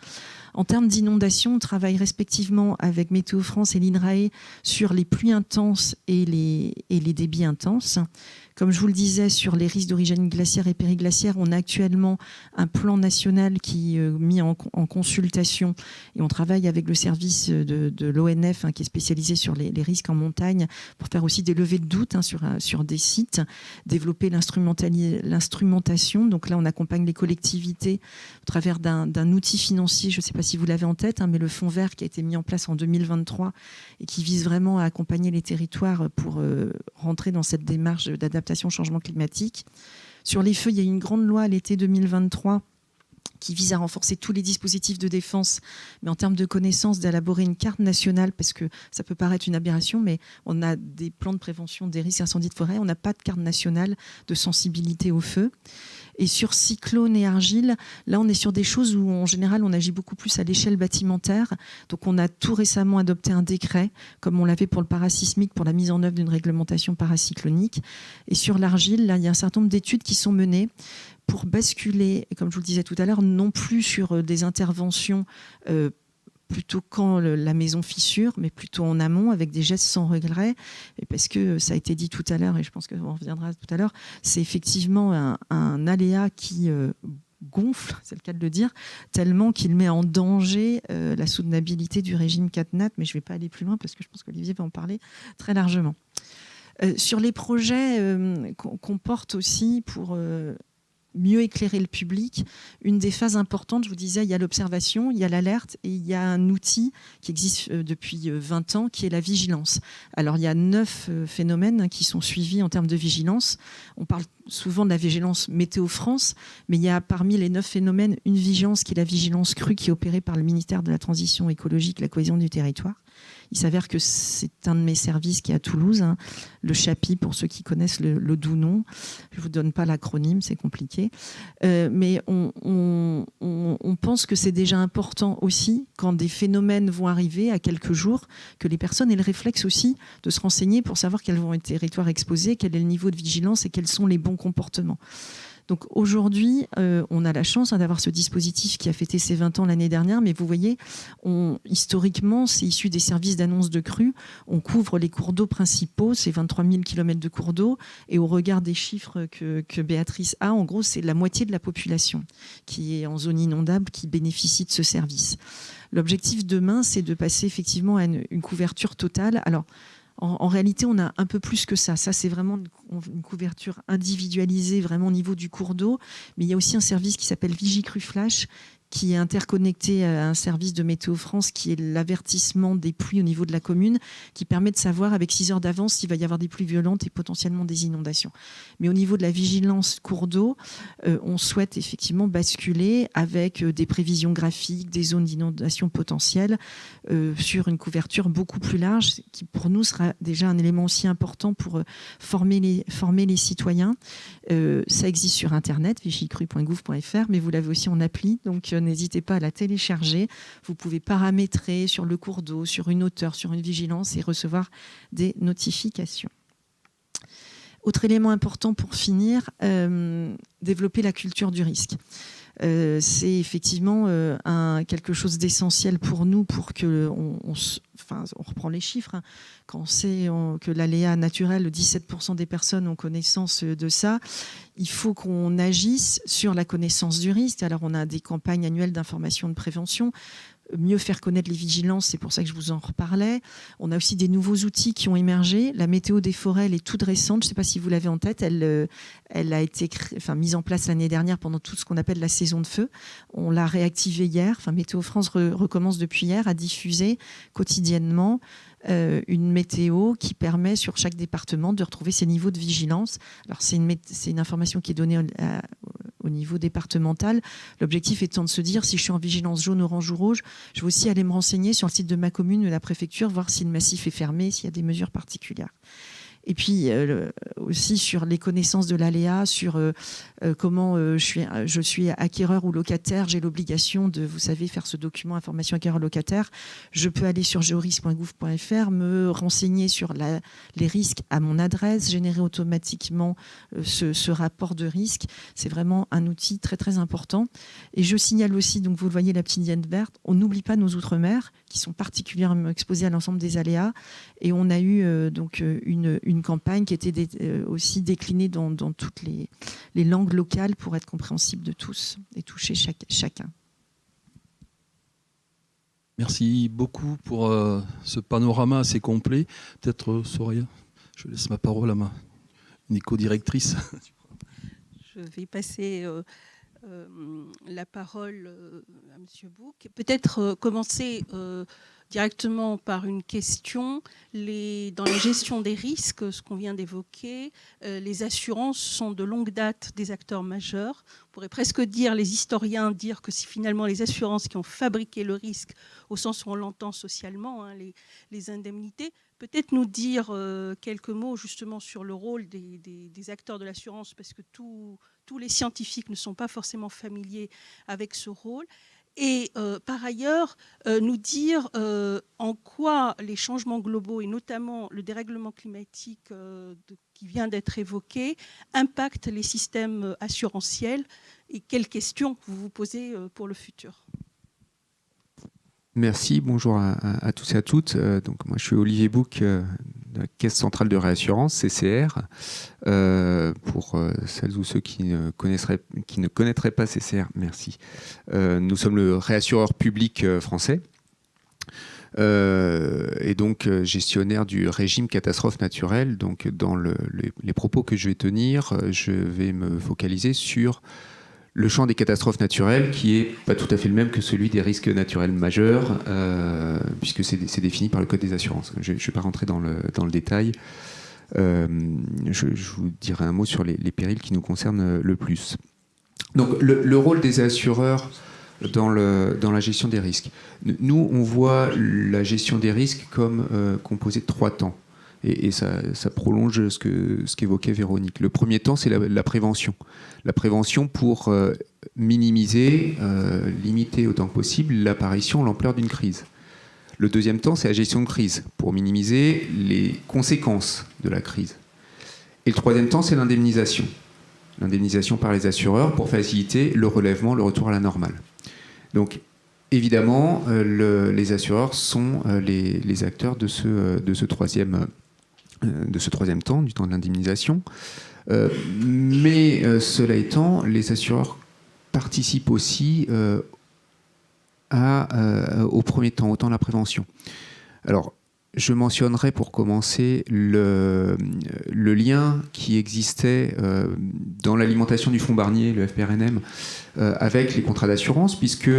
En termes d'inondation, on travaille respectivement avec Météo France et l'INRAE sur les pluies intenses et les débits intenses. Comme je vous le disais, sur les risques d'origine glaciaire et périglaciaire, on a actuellement un plan national qui est mis en consultation, et on travaille avec le service de l'ONF qui est spécialisé sur les risques en montagne pour faire aussi des levées de doute sur des sites, développer l'instrumentation. Donc là, on accompagne les collectivités au travers d'un outil financier, je ne sais pas si vous l'avez en tête, mais le fonds vert qui a été mis en place en 2023 et qui vise vraiment à accompagner les territoires pour rentrer dans cette démarche d'adaptation au changement climatique. Sur les feux, il y a eu une grande loi à l'été 2023 qui vise à renforcer tous les dispositifs de défense, mais en termes de connaissances, d'élaborer une carte nationale, parce que ça peut paraître une aberration, mais on a des plans de prévention des risques d'incendie de forêt, on n'a pas de carte nationale de sensibilité au feu. Et sur cyclone et argile, là, on est sur des choses où, en général, on agit beaucoup plus à l'échelle bâtimentaire. Donc, on a tout récemment adopté un décret, comme on l'avait pour le parasismique, pour la mise en œuvre d'une réglementation paracyclonique. Et sur l'argile, là, il y a un certain nombre d'études qui sont menées pour basculer, comme je vous le disais tout à l'heure, non plus sur des interventions plutôt quand la maison fissure, mais plutôt en amont, avec des gestes sans regret. Et parce que ça a été dit tout à l'heure, et je pense qu'on reviendra tout à l'heure, c'est effectivement un aléa qui gonfle, c'est le cas de le dire, tellement qu'il met en danger la soutenabilité du régime CatNat, mais je ne vais pas aller plus loin parce que je pense qu'Olivier va en parler très largement. Sur les projets qu'on porte aussi pour mieux éclairer le public, une des phases importantes, je vous disais, il y a l'observation, il y a l'alerte et il y a un outil qui existe depuis 20 ans qui est la vigilance. Alors il y a 9 phénomènes qui sont suivis en termes de vigilance. On parle souvent de la vigilance Météo France, mais il y a parmi les 9 phénomènes une vigilance qui est la vigilance crue qui est opérée par le ministère de la Transition écologique, la cohésion du territoire. Il s'avère que c'est un de mes services qui est à Toulouse, hein, le CHAPI, pour ceux qui connaissent le doux nom. Je ne vous donne pas l'acronyme, c'est compliqué. Mais on pense que c'est déjà important aussi, quand des phénomènes vont arriver à quelques jours, que les personnes aient le réflexe aussi de se renseigner pour savoir quels vont être les territoires exposés, quel est le niveau de vigilance et quels sont les bons comportements. Donc aujourd'hui, on a la chance d'avoir ce dispositif qui a fêté ses 20 ans l'année dernière, mais vous voyez, historiquement, c'est issu des services d'annonce de crues. On couvre les cours d'eau principaux, c'est 23 000 km de cours d'eau, et au regard des chiffres que Béatrice a, en gros, c'est la moitié de la population qui est en zone inondable qui bénéficie de ce service. L'objectif demain, c'est de passer effectivement à une couverture totale. Alors, en réalité, on a un peu plus que ça. Ça, c'est vraiment une couverture individualisée, vraiment au niveau du cours d'eau. Mais il y a aussi un service qui s'appelle Vigicru Flash, qui est interconnecté à un service de Météo France, qui est l'avertissement des pluies au niveau de la commune, qui permet de savoir avec 6 heures d'avance s'il va y avoir des pluies violentes et potentiellement des inondations. Mais au niveau de la vigilance cours d'eau, on souhaite effectivement basculer avec des prévisions graphiques, des zones d'inondation potentielles, sur une couverture beaucoup plus large, qui pour nous sera déjà un élément aussi important pour former les citoyens. Ça existe sur Internet, vigicru.gouv.fr, mais vous l'avez aussi en appli, donc n'hésitez pas à la télécharger. Vous pouvez paramétrer sur le cours d'eau, sur une hauteur, sur une vigilance et recevoir des notifications. Autre élément important pour finir, développer la culture du risque. C'est effectivement quelque chose d'essentiel pour nous pour que on reprend les chiffres, hein. Quand on sait que l'aléa naturel, 17% des personnes ont connaissance de ça, il faut qu'on agisse sur la connaissance du risque. Alors on a des campagnes annuelles d'information de prévention, mieux faire connaître les vigilances, c'est pour ça que je vous en reparlais. On a aussi des nouveaux outils qui ont émergé. La météo des forêts, elle est toute récente, je ne sais pas si vous l'avez en tête, elle a été mise en place l'année dernière pendant tout ce qu'on appelle la saison de feu. On l'a réactivée hier, Météo France recommence depuis hier à diffuser quotidiennement une météo qui permet sur chaque département de retrouver ses niveaux de vigilance. Alors c'est une information qui est donnée au niveau départemental. L'objectif étant de se dire, si je suis en vigilance jaune, orange ou rouge, je vais aussi aller me renseigner sur le site de ma commune ou de la préfecture, voir si le massif est fermé, s'il y a des mesures particulières. Et puis aussi sur les connaissances de l'aléa, sur comment je suis acquéreur ou locataire, j'ai l'obligation de, vous savez, faire ce document information acquéreur-locataire. Je peux aller sur georisque.gouv.fr, me renseigner sur les risques à mon adresse, générer automatiquement ce rapport de risque. C'est vraiment un outil très très important. Et je signale aussi, donc vous le voyez, la petite ligne verte, on n'oublie pas nos outre-mer qui sont particulièrement exposés à l'ensemble des aléas. Et on a eu donc une campagne qui était aussi déclinée dans toutes les langues locales pour être compréhensible de tous et toucher chacun. Merci beaucoup pour ce panorama assez complet. Peut-être Soraya, je laisse ma parole à ma éco-directrice. Je vais passer la parole à M. Bouc. Peut-être commencer directement par une question. Dans la gestion des risques, ce qu'on vient d'évoquer, les assurances sont de longue date des acteurs majeurs. On pourrait presque dire, les historiens dire que c'est finalement les assurances qui ont fabriqué le risque, au sens où on l'entend socialement, hein, les indemnités. Peut-être nous dire quelques mots justement sur le rôle des acteurs de l'assurance, parce que tout tous les scientifiques ne sont pas forcément familiers avec ce rôle. Et par ailleurs, nous dire en quoi les changements globaux, et notamment le dérèglement climatique qui vient d'être évoqué, impactent les systèmes assurantiels et quelles questions vous vous posez pour le futur. Merci, bonjour à tous et à toutes. Donc, moi, je suis Olivier Bouc, de la Caisse centrale de réassurance, CCR. Pour celles ou ceux qui ne connaîtraient pas CCR, merci. Nous sommes le réassureur public français et donc gestionnaire du régime catastrophe naturelle. Donc, dans les propos que je vais tenir, je vais me focaliser sur le champ des catastrophes naturelles, qui n'est pas tout à fait le même que celui des risques naturels majeurs, puisque c'est défini par le Code des assurances. Je ne vais pas rentrer dans le détail. Je vous dirai un mot sur les périls qui nous concernent le plus. Donc, le rôle des assureurs dans la gestion des risques. Nous, on voit la gestion des risques comme composée de 3 temps. Et ça prolonge ce qu'évoquait Véronique. Le premier temps, c'est la prévention. La prévention pour minimiser, limiter autant que possible l'apparition, l'ampleur d'une crise. Le deuxième temps, c'est la gestion de crise, pour minimiser les conséquences de la crise. Et le troisième temps, c'est l'indemnisation. L'indemnisation par les assureurs pour faciliter le relèvement, le retour à la normale. Donc, évidemment, les assureurs sont les acteurs de ce troisième temps, du temps de l'indemnisation. Mais cela étant, les assureurs participent aussi au premier temps, au temps de la prévention. Alors, je mentionnerai pour commencer le lien qui existait dans l'alimentation du fonds Barnier, le FPRNM, avec les contrats d'assurance, puisque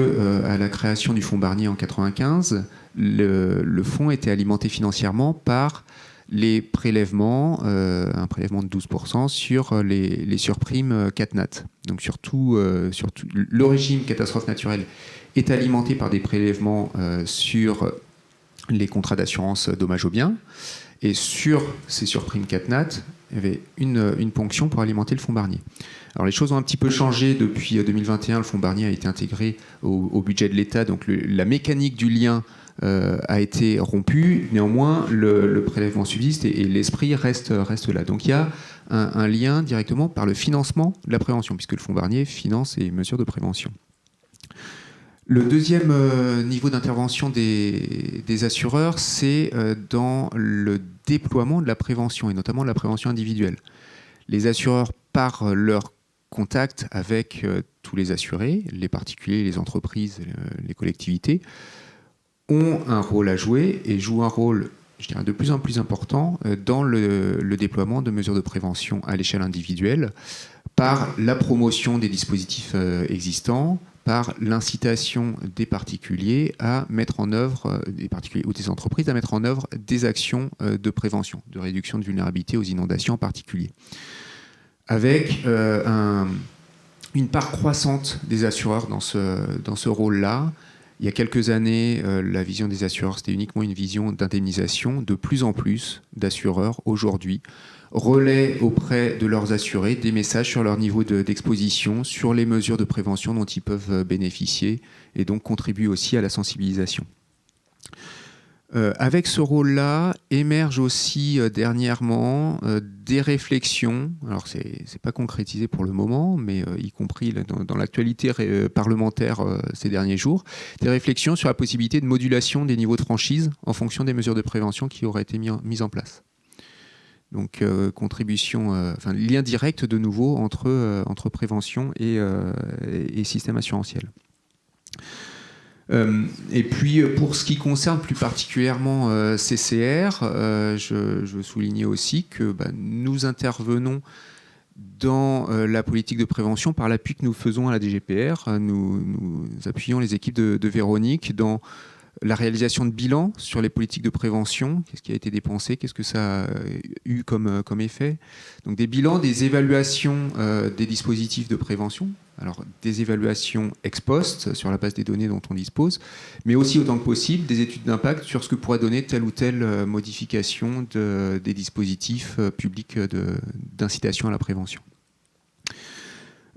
à la création du fonds Barnier en 1995, le fonds était alimenté financièrement par les prélèvements, un prélèvement de 12% sur les surprimes CatNat. Donc surtout, le régime catastrophe naturelle est alimenté par des prélèvements sur les contrats d'assurance dommages aux biens. Et sur ces surprimes CatNat, il y avait une ponction pour alimenter le fonds Barnier. Alors les choses ont un petit peu changé depuis 2021. Le fonds Barnier a été intégré au budget de l'État. Donc la mécanique du lien a été rompu. Néanmoins, le prélèvement subsiste et l'esprit reste là. Donc il y a un lien directement par le financement de la prévention, puisque le fonds Barnier finance les mesures de prévention. Le deuxième niveau d'intervention des assureurs, c'est dans le déploiement de la prévention, et notamment de la prévention individuelle. Les assureurs, par leur contact avec tous les assurés, les particuliers, les entreprises, les collectivités, ont un rôle à jouer et jouent un rôle, je dirais, de plus en plus important dans le déploiement de mesures de prévention à l'échelle individuelle, par la promotion des dispositifs existants, par l'incitation des particuliers à mettre en œuvre, des particuliers ou des entreprises, à mettre en œuvre des actions de prévention, de réduction de vulnérabilité aux inondations en particulier. Avec une part croissante des assureurs dans ce rôle-là. Il y a quelques années, la vision des assureurs, c'était uniquement une vision d'indemnisation. De plus en plus d'assureurs, aujourd'hui, relaient auprès de leurs assurés des messages sur leur niveau d'exposition, sur les mesures de prévention dont ils peuvent bénéficier, et donc contribuent aussi à la sensibilisation. Avec ce rôle-là, émergent aussi dernièrement des réflexions, alors c'est pas concrétisé pour le moment, mais y compris dans l'actualité parlementaire ces derniers jours, des réflexions sur la possibilité de modulation des niveaux de franchise en fonction des mesures de prévention qui auraient été mises en place. Donc lien direct de nouveau entre prévention et système assurantiel. Et puis pour ce qui concerne plus particulièrement CCR, je veux souligner aussi que nous intervenons dans la politique de prévention par l'appui que nous faisons à la DGPR. Nous appuyons les équipes de Véronique dans la réalisation de bilans sur les politiques de prévention, qu'est-ce qui a été dépensé, qu'est-ce que ça a eu comme effet. Donc des bilans, des évaluations des dispositifs de prévention, alors des évaluations ex post sur la base des données dont on dispose, mais aussi autant que possible des études d'impact sur ce que pourrait donner telle ou telle modification des dispositifs publics d'incitation à la prévention.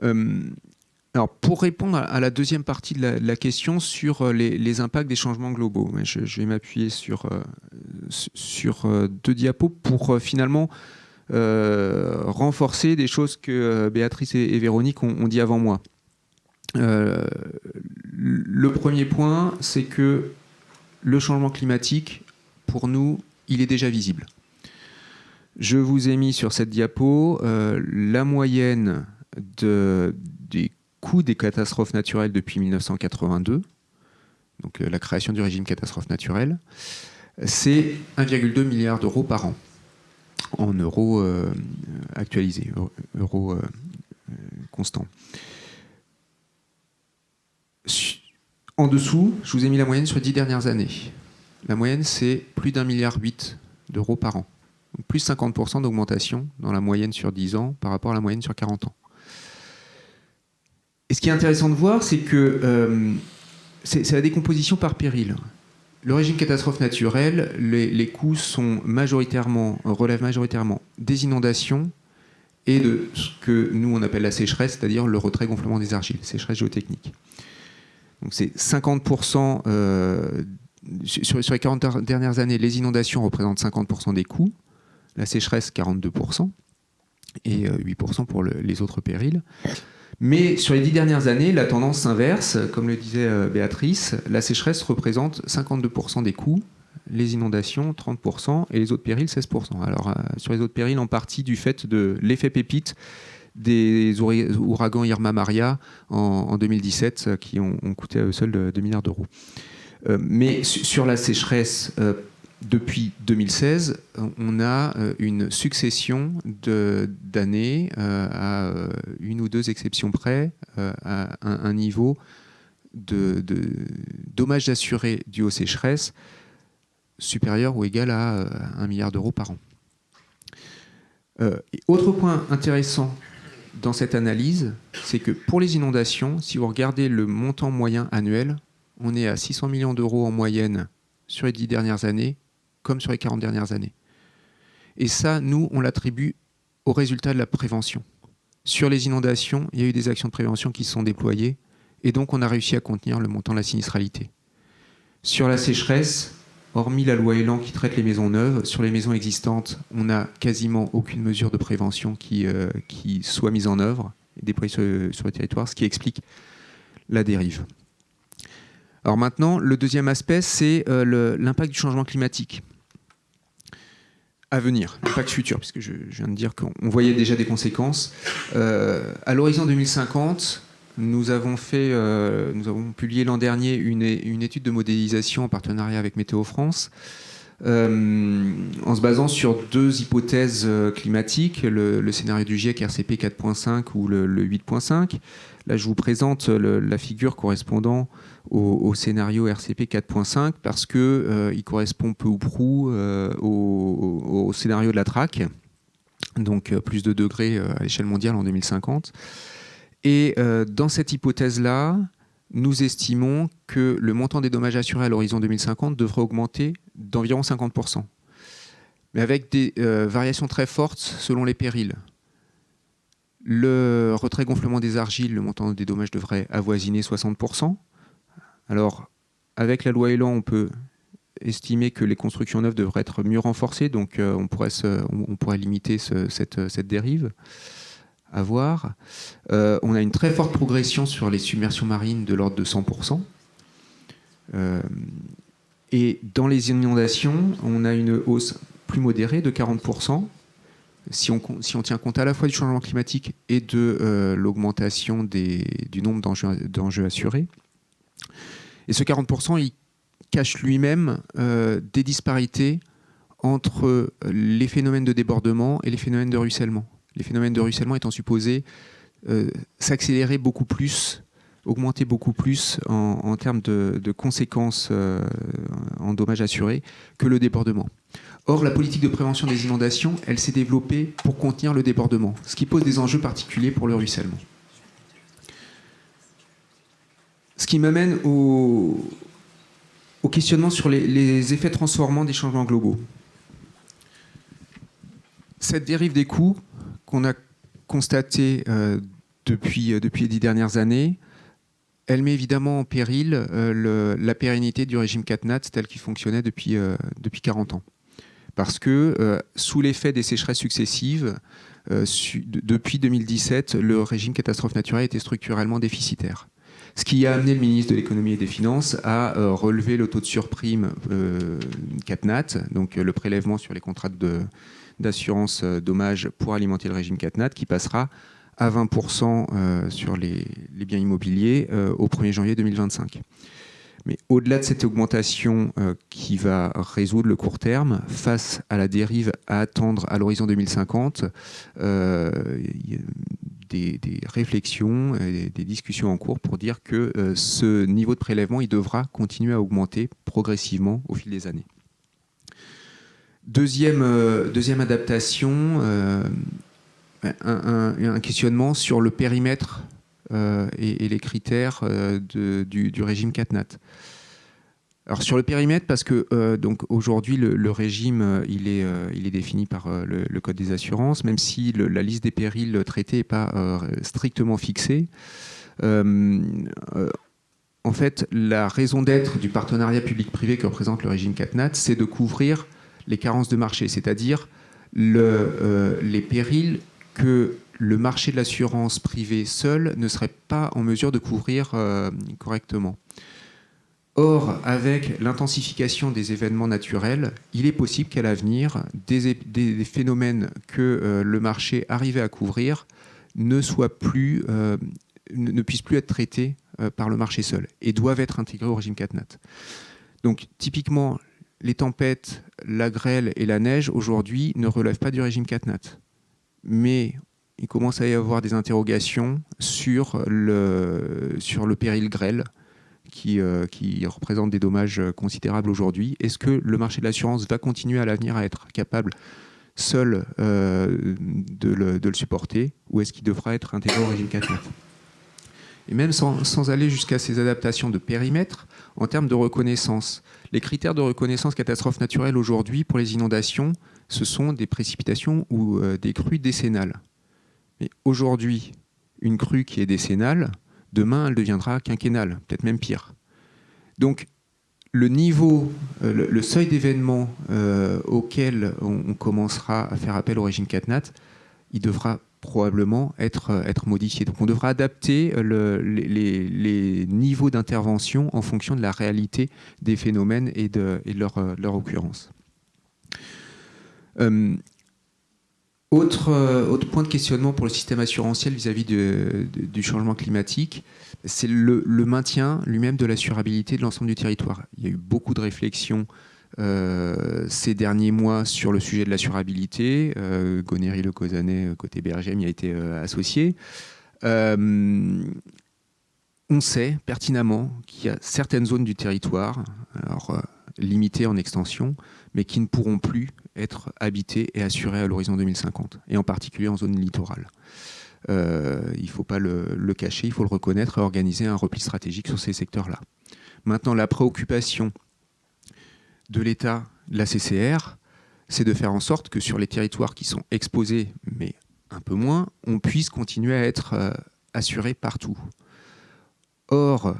Alors, pour répondre à la deuxième partie de la question sur les impacts des changements globaux, je vais m'appuyer sur 2 diapos pour finalement renforcer des choses que Béatrice et Véronique ont dit avant moi. Le premier point, c'est que le changement climatique, pour nous, il est déjà visible. Je vous ai mis sur cette diapo la moyenne des coûts des catastrophes naturelles depuis 1982, donc la création du régime catastrophe naturelle, c'est 1,2 milliard d'euros par an, en euros actualisés, euros constants. En dessous, je vous ai mis la moyenne sur les 10 dernières années. La moyenne, c'est plus d'1,8 milliard d'euros par an. Donc plus 50% d'augmentation dans la moyenne sur 10 ans par rapport à la moyenne sur 40 ans. Et ce qui est intéressant de voir, c'est que c'est la décomposition par péril. Le régime catastrophe naturelle, les coûts relèvent majoritairement des inondations et de ce que nous on appelle la sécheresse, c'est-à-dire le retrait-gonflement des argiles, sécheresse géotechnique. Donc c'est 50%, sur les 40 dernières années, les inondations représentent 50% des coûts, la sécheresse 42% et 8% pour les autres périls. Mais sur les 10 dernières années, la tendance s'inverse. Comme le disait Béatrice, la sécheresse représente 52% des coûts, les inondations 30% et les autres périls 16%. Alors sur les autres périls, en partie du fait de l'effet pépite des ouragans Irma Maria en 2017 qui ont coûté à eux seuls 2 milliards d'euros. Mais sur la sécheresse, depuis 2016, on a une succession d'années, à une ou deux exceptions près, à un niveau de dommages assurés dus aux sécheresses supérieur ou égal à 1 milliard d'euros par an. Autre point intéressant dans cette analyse, c'est que pour les inondations, si vous regardez le montant moyen annuel, on est à 600 millions d'euros en moyenne sur les 10 dernières années, comme sur les 40 dernières années. Et ça, nous, on l'attribue au résultat de la prévention. Sur les inondations, il y a eu des actions de prévention qui se sont déployées, et donc on a réussi à contenir le montant de la sinistralité. Sur la sécheresse, hormis la loi Elan qui traite les maisons neuves, sur les maisons existantes, on n'a quasiment aucune mesure de prévention qui soit mise en œuvre et déployée sur le territoire, ce qui explique la dérive. Alors maintenant, le deuxième aspect, c'est l'impact du changement climatique à venir, l'impact futur, puisque je viens de dire qu'on voyait déjà des conséquences. À l'horizon 2050, nous avons publié l'an dernier une étude de modélisation en partenariat avec Météo France, en se basant sur 2 hypothèses climatiques, le scénario du GIEC RCP 4.5 ou le 8.5. Là, je vous présente la figure correspondant au scénario RCP 4.5 parce qu'il correspond peu ou prou au scénario de la TRAC, donc plus de degrés à l'échelle mondiale en 2050. Et dans cette hypothèse-là, nous estimons que le montant des dommages assurés à l'horizon 2050 devrait augmenter d'environ 50%, mais avec des variations très fortes selon les périls. Le retrait-gonflement des argiles, le montant des dommages devrait avoisiner 60%. Alors, avec la loi Elan, on peut estimer que les constructions neuves devraient être mieux renforcées, donc on pourrait limiter cette dérive. À voir. On a une très forte progression sur les submersions marines de l'ordre de 100%. Et dans les inondations, on a une hausse plus modérée de 40%. Si on tient compte à la fois du changement climatique et de l'augmentation du nombre d'enjeux assurés. Et ce 40%, il cache lui-même des disparités entre les phénomènes de débordement et les phénomènes de ruissellement. Les phénomènes de ruissellement étant supposés s'accélérer beaucoup plus, augmenter beaucoup plus en termes de conséquences en dommages assurés que le débordement. Or, la politique de prévention des inondations, elle s'est développée pour contenir le débordement, ce qui pose des enjeux particuliers pour le ruissellement. Ce qui m'amène au questionnement sur les effets transformants des changements globaux. Cette dérive des coûts qu'on a constatée depuis les 10 dernières années. Elle met évidemment en péril la pérennité du régime CatNat tel qu'il fonctionnait depuis 40 ans. Parce que, sous l'effet des sécheresses successives, depuis 2017, le régime catastrophe naturelle était structurellement déficitaire. Ce qui a amené le ministre de l'économie et des finances à relever le taux de surprime CatNat, donc le prélèvement sur les contrats d'assurance dommages pour alimenter le régime CatNat, qui passera à 20% sur les biens immobiliers au 1er janvier 2025. Mais au-delà de cette augmentation qui va résoudre le court terme, face à la dérive à attendre à l'horizon 2050, il y a des réflexions, des discussions en cours pour dire que ce niveau de prélèvement il devra continuer à augmenter progressivement au fil des années. Deuxième adaptation, un questionnement sur le périmètre et les critères du régime CatNat. Alors sur le périmètre, parce que donc aujourd'hui le régime il est défini par le Code des assurances, même si la liste des périls traités n'est pas strictement fixée. En fait, la raison d'être du partenariat public-privé que représente le régime CatNat, c'est de couvrir les carences de marché, c'est-à-dire les périls que le marché de l'assurance privée seul ne serait pas en mesure de couvrir correctement. Or, avec l'intensification des événements naturels, il est possible qu'à l'avenir, des phénomènes que le marché arrivait à couvrir ne puissent plus être traités par le marché seul et doivent être intégrés au régime CatNat. Donc, typiquement, les tempêtes, la grêle et la neige, aujourd'hui, ne relèvent pas du régime CatNat. Mais il commence à y avoir des interrogations sur le péril grêle qui représente des dommages considérables aujourd'hui. Est-ce que le marché de l'assurance va continuer à l'avenir à être capable seul de le supporter, ou est-ce qu'il devra être intégré au régime CatNat ? Et même sans aller jusqu'à ces adaptations de périmètre, en termes de reconnaissance, les critères de reconnaissance catastrophe naturelle aujourd'hui pour les inondations, ce sont des précipitations ou des crues décennales. Mais aujourd'hui, une crue qui est décennale, demain, elle deviendra quinquennale, peut-être même pire. Donc, le niveau, le seuil d'événement auquel on commencera à faire appel au régime CatNat, il devra probablement être modifié. Donc, on devra adapter les niveaux d'intervention en fonction de la réalité des phénomènes et de leur occurrence. Autre point de questionnement pour le système assurantiel vis-à-vis du changement climatique, c'est le maintien lui-même de l'assurabilité de l'ensemble du territoire. Il y a eu beaucoup de réflexions ces derniers mois sur le sujet de l'assurabilité. Gonéry Le Causanet, côté BRGM, y a été associé. On sait pertinemment qu'il y a certaines zones du territoire, alors, limitées en extension, mais qui ne pourront plus être habitées et assurées à l'horizon 2050, et en particulier en zone littorale. Il ne faut pas le cacher, il faut le reconnaître et organiser un repli stratégique sur ces secteurs-là. Maintenant, la préoccupation de l'État, de la CCR, c'est de faire en sorte que sur les territoires qui sont exposés, mais un peu moins, on puisse continuer à être assuré partout. Or,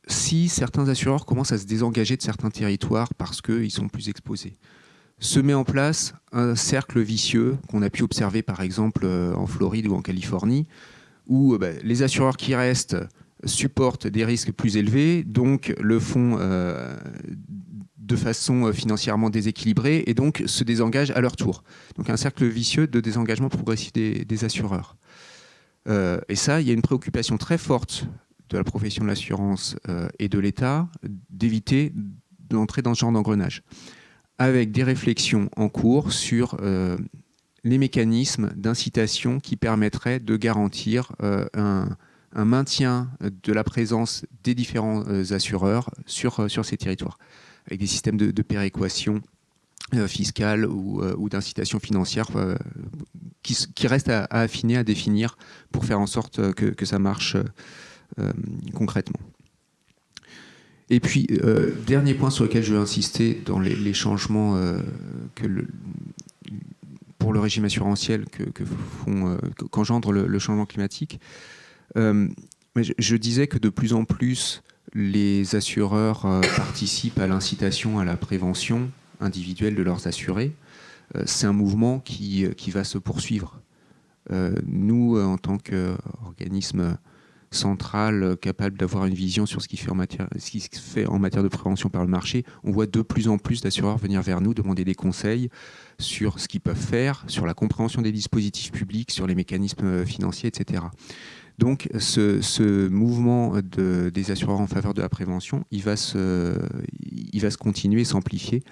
si certains assureurs commencent à se désengager de certains territoires parce qu'ils sont plus exposés, se met en place un cercle vicieux qu'on a pu observer par exemple en Floride ou en Californie, où les assureurs qui restent supportent des risques plus élevés, donc le font de façon financièrement déséquilibrée et donc se désengagent à leur tour. Donc un cercle vicieux de désengagement progressif des assureurs. Et ça, il y a une préoccupation très forte de la profession de l'assurance et de l'État d'éviter d'entrer dans ce genre d'engrenage, avec des réflexions en cours sur les mécanismes d'incitation qui permettraient de garantir un maintien de la présence des différents assureurs sur ces territoires, avec des systèmes de péréquation fiscale ou d'incitation financière qui restent à affiner, à définir pour faire en sorte que ça marche concrètement. Et puis, dernier point sur lequel je veux insister dans les changements pour le régime assurantiel qu'engendre le changement climatique. Mais je disais que de plus en plus, les assureurs participent à l'incitation à la prévention individuelle de leurs assurés. C'est un mouvement qui va se poursuivre. Nous, en tant qu'organisme central capable d'avoir une vision sur ce qui se fait en matière de prévention par le marché, on voit de plus en plus d'assureurs venir vers nous, demander des conseils sur ce qu'ils peuvent faire, sur la compréhension des dispositifs publics, sur les mécanismes financiers, etc. Donc ce mouvement des assureurs en faveur de la prévention, il va se continuer et s'amplifier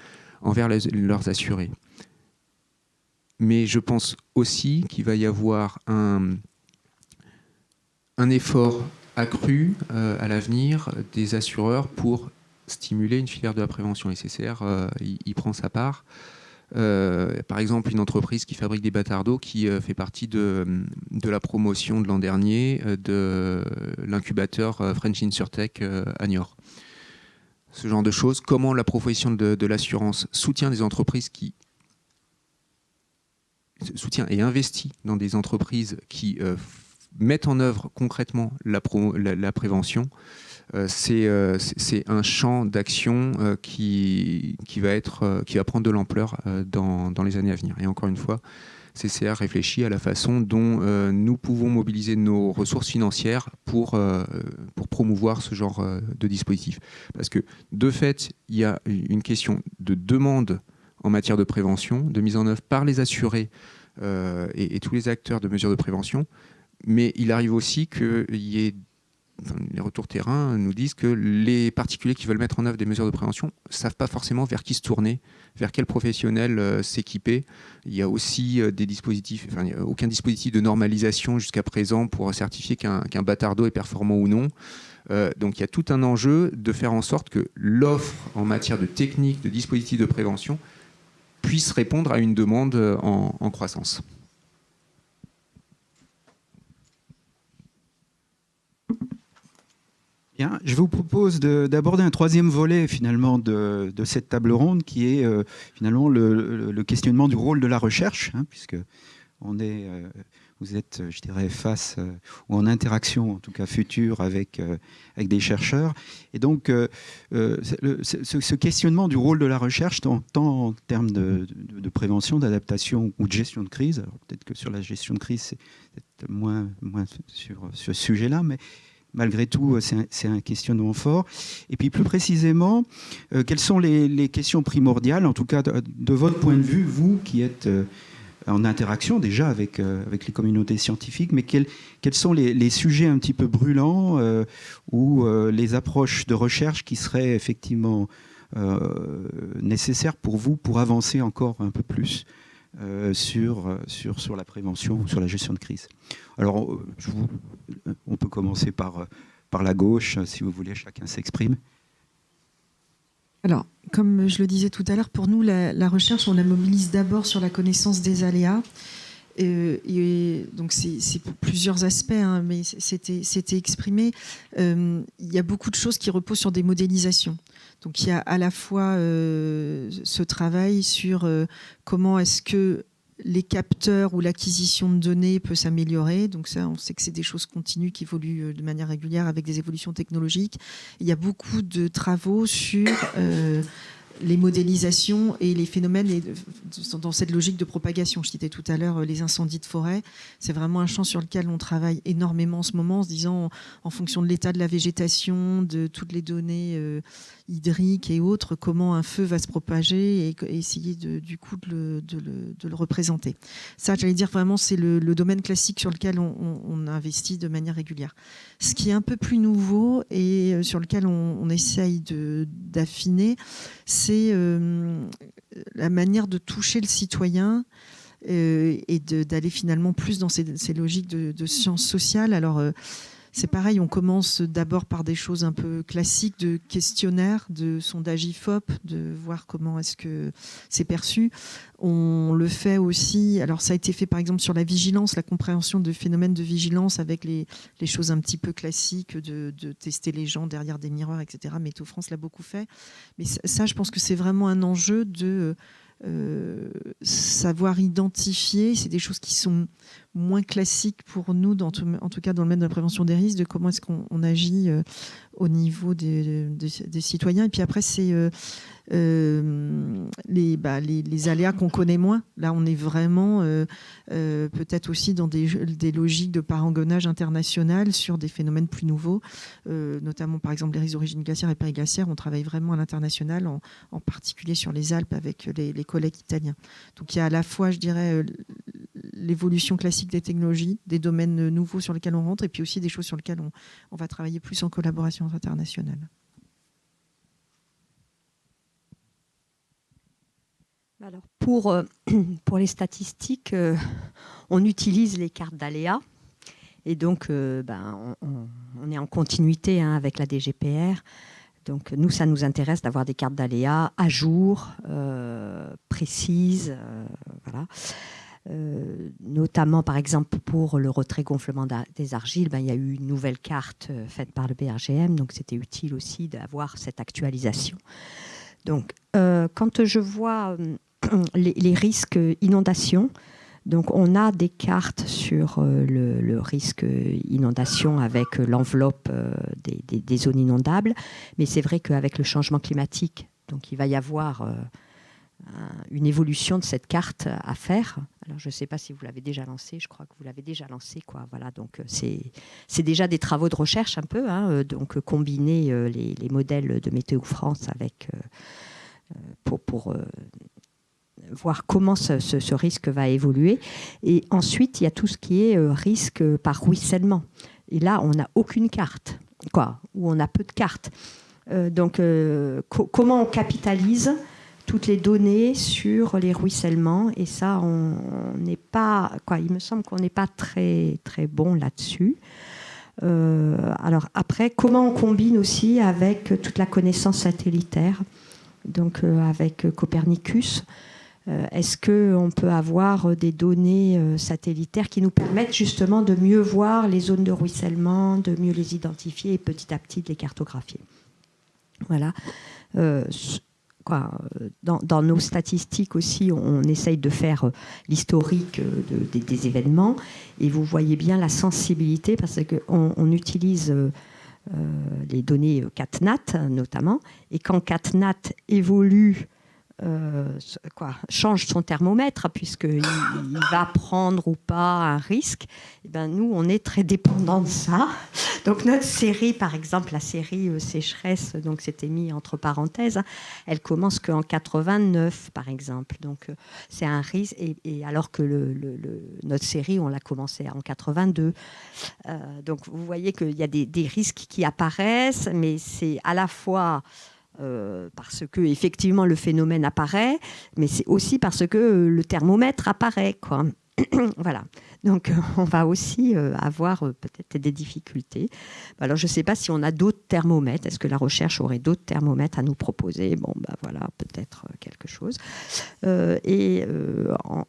envers leurs assurés. Mais je pense aussi qu'il va y avoir un effort accru à l'avenir des assureurs pour stimuler une filière de la prévention. Et CCR y prend sa part. Par exemple, une entreprise qui fabrique des bâtards d'eau qui fait partie de la promotion de l'an dernier de l'incubateur French InsurTech à Niort. Ce genre de choses. Comment la profession de l'assurance soutient des entreprises qui soutient et investit dans des entreprises qui mettent en œuvre concrètement la prévention. C'est un champ d'action qui va prendre de l'ampleur dans les années à venir. Et encore une fois, CCR réfléchit à la façon dont nous pouvons mobiliser nos ressources financières pour promouvoir ce genre de dispositif. Parce que, de fait, il y a une question de demande en matière de prévention, de mise en œuvre par les assurés et tous les acteurs de mesures de prévention. Mais il arrive aussi qu'il y ait les retours terrain nous disent que les particuliers qui veulent mettre en œuvre des mesures de prévention ne savent pas forcément vers qui se tourner, vers quel professionnel s'équiper. Il y a aussi des dispositifs, il n'y a aucun dispositif de normalisation jusqu'à présent pour certifier qu'un bâtard d'eau est performant ou non. Donc il y a tout un enjeu de faire en sorte que l'offre en matière de techniques, de dispositifs de prévention puisse répondre à une demande en croissance. Bien, je vous propose d'aborder un troisième volet finalement de cette table ronde qui est finalement le questionnement du rôle de la recherche, puisque vous êtes, je dirais, face ou en interaction, en tout cas future, avec des chercheurs. Et donc, ce questionnement du rôle de la recherche, tant en termes de prévention, d'adaptation ou de gestion de crise, alors peut-être que sur la gestion de crise, c'est peut-être moins sur ce sujet-là, mais malgré tout, c'est un questionnement fort. Et puis plus précisément, quelles sont les questions primordiales, en tout cas de votre point de vue, vous qui êtes en interaction déjà avec les communautés scientifiques, mais quels sont les sujets un petit peu brûlants ou les approches de recherche qui seraient effectivement nécessaires pour vous pour avancer encore un peu plus sur la prévention ou sur la gestion de crise. Alors, on peut commencer par la gauche, si vous voulez, chacun s'exprime. Alors, comme je le disais tout à l'heure, pour nous, la recherche, on la mobilise d'abord sur la connaissance des aléas. Et donc, c'est pour plusieurs aspects, mais c'était exprimé. Il y a beaucoup de choses qui reposent sur des modélisations. Donc, il y a à la fois ce travail sur comment est-ce que les capteurs ou l'acquisition de données peut s'améliorer. Donc ça, on sait que c'est des choses continues qui évoluent de manière régulière avec des évolutions technologiques. Il y a beaucoup de travaux sur les modélisations et les phénomènes dans cette logique de propagation. Je citais tout à l'heure les incendies de forêt. C'est vraiment un champ sur lequel on travaille énormément en ce moment, en se disant, en fonction de l'état de la végétation, de toutes les données hydriques et autres, comment un feu va se propager et essayer du coup de le représenter. Ça, j'allais dire vraiment, c'est le domaine classique sur lequel on investit de manière régulière. Ce qui est un peu plus nouveau et sur lequel on essaye d'affiner, c'est la manière de toucher le citoyen et d'aller finalement plus dans ces logiques de sciences sociales. Alors, c'est pareil, on commence d'abord par des choses un peu classiques de questionnaires, de sondage IFOP, de voir comment est-ce que c'est perçu. On le fait aussi, alors ça a été fait par exemple sur la vigilance, la compréhension de phénomènes de vigilance avec les choses un petit peu classiques de tester les gens derrière des miroirs, etc. Météo France l'a beaucoup fait. Mais ça, je pense que c'est vraiment un enjeu de savoir identifier, c'est des choses qui sont moins classiques pour nous, en tout cas dans le domaine de la prévention des risques, de comment est-ce qu'on agit au niveau des citoyens. Et puis après, c'est les aléas qu'on connaît moins. Là, on est vraiment peut-être aussi dans des logiques de parangonnage international sur des phénomènes plus nouveaux, notamment par exemple les risques d'origine glaciaire et périglaciaire. On travaille vraiment à l'international, en particulier sur les Alpes avec les collègues italiens. Donc il y a à la fois, je dirais, l'évolution classique des technologies, des domaines nouveaux sur lesquels on rentre, et puis aussi des choses sur lesquelles on va travailler plus en collaboration internationale. Alors pour les statistiques, on utilise les cartes d'aléas. Et donc, on est en continuité avec la DGPR. Donc, nous, ça nous intéresse d'avoir des cartes d'aléas à jour, précises. Voilà. Notamment, par exemple, pour le retrait-gonflement des argiles, il y a eu une nouvelle carte faite par le BRGM. Donc, c'était utile aussi d'avoir cette actualisation. Donc, quand je vois les risques inondation, donc on a des cartes sur le risque inondation avec l'enveloppe des zones inondables, mais c'est vrai qu'avec le changement climatique, donc il va y avoir une évolution de cette carte à faire. Alors je ne sais pas si vous l'avez déjà lancé, je crois que vous l'avez déjà lancé, quoi. Voilà, donc c'est déjà des travaux de recherche un peu, donc combiner les modèles de Météo France avec pour voir comment ce risque va évoluer. Et ensuite, il y a tout ce qui est risque par ruissellement. Et là, on n'a aucune carte, ou on a peu de cartes. Donc, comment on capitalise toutes les données sur les ruissellements? Et ça, on n'est pas... il me semble qu'on n'est pas très, très bon là-dessus. Alors après, comment on combine aussi avec toute la connaissance satellitaire, donc avec Copernicus? Est-ce qu'on peut avoir des données satellitaires qui nous permettent justement de mieux voir les zones de ruissellement, de mieux les identifier et petit à petit de les cartographier? Voilà. Dans nos statistiques aussi, on essaye de faire l'historique des événements, et vous voyez bien la sensibilité, parce qu'on utilise les données CatNat notamment, et quand CatNat évolue, change son thermomètre, puisqu'il va prendre ou pas un risque, et nous, on est très dépendant de ça. Donc notre série, par exemple, la série sécheresse, donc c'était mis entre parenthèses, elle commence qu'en 89, par exemple. Donc c'est un risque, et alors que notre série, on l'a commencé en 82. Donc vous voyez qu'il y a des risques qui apparaissent, mais c'est à la fois... parce que effectivement le phénomène apparaît, mais c'est aussi parce que le thermomètre apparaît, quoi. Voilà. Donc on va aussi avoir peut-être des difficultés. Alors je ne sais pas si on a d'autres thermomètres. Est-ce que la recherche aurait d'autres thermomètres à nous proposer? Voilà, peut-être quelque chose.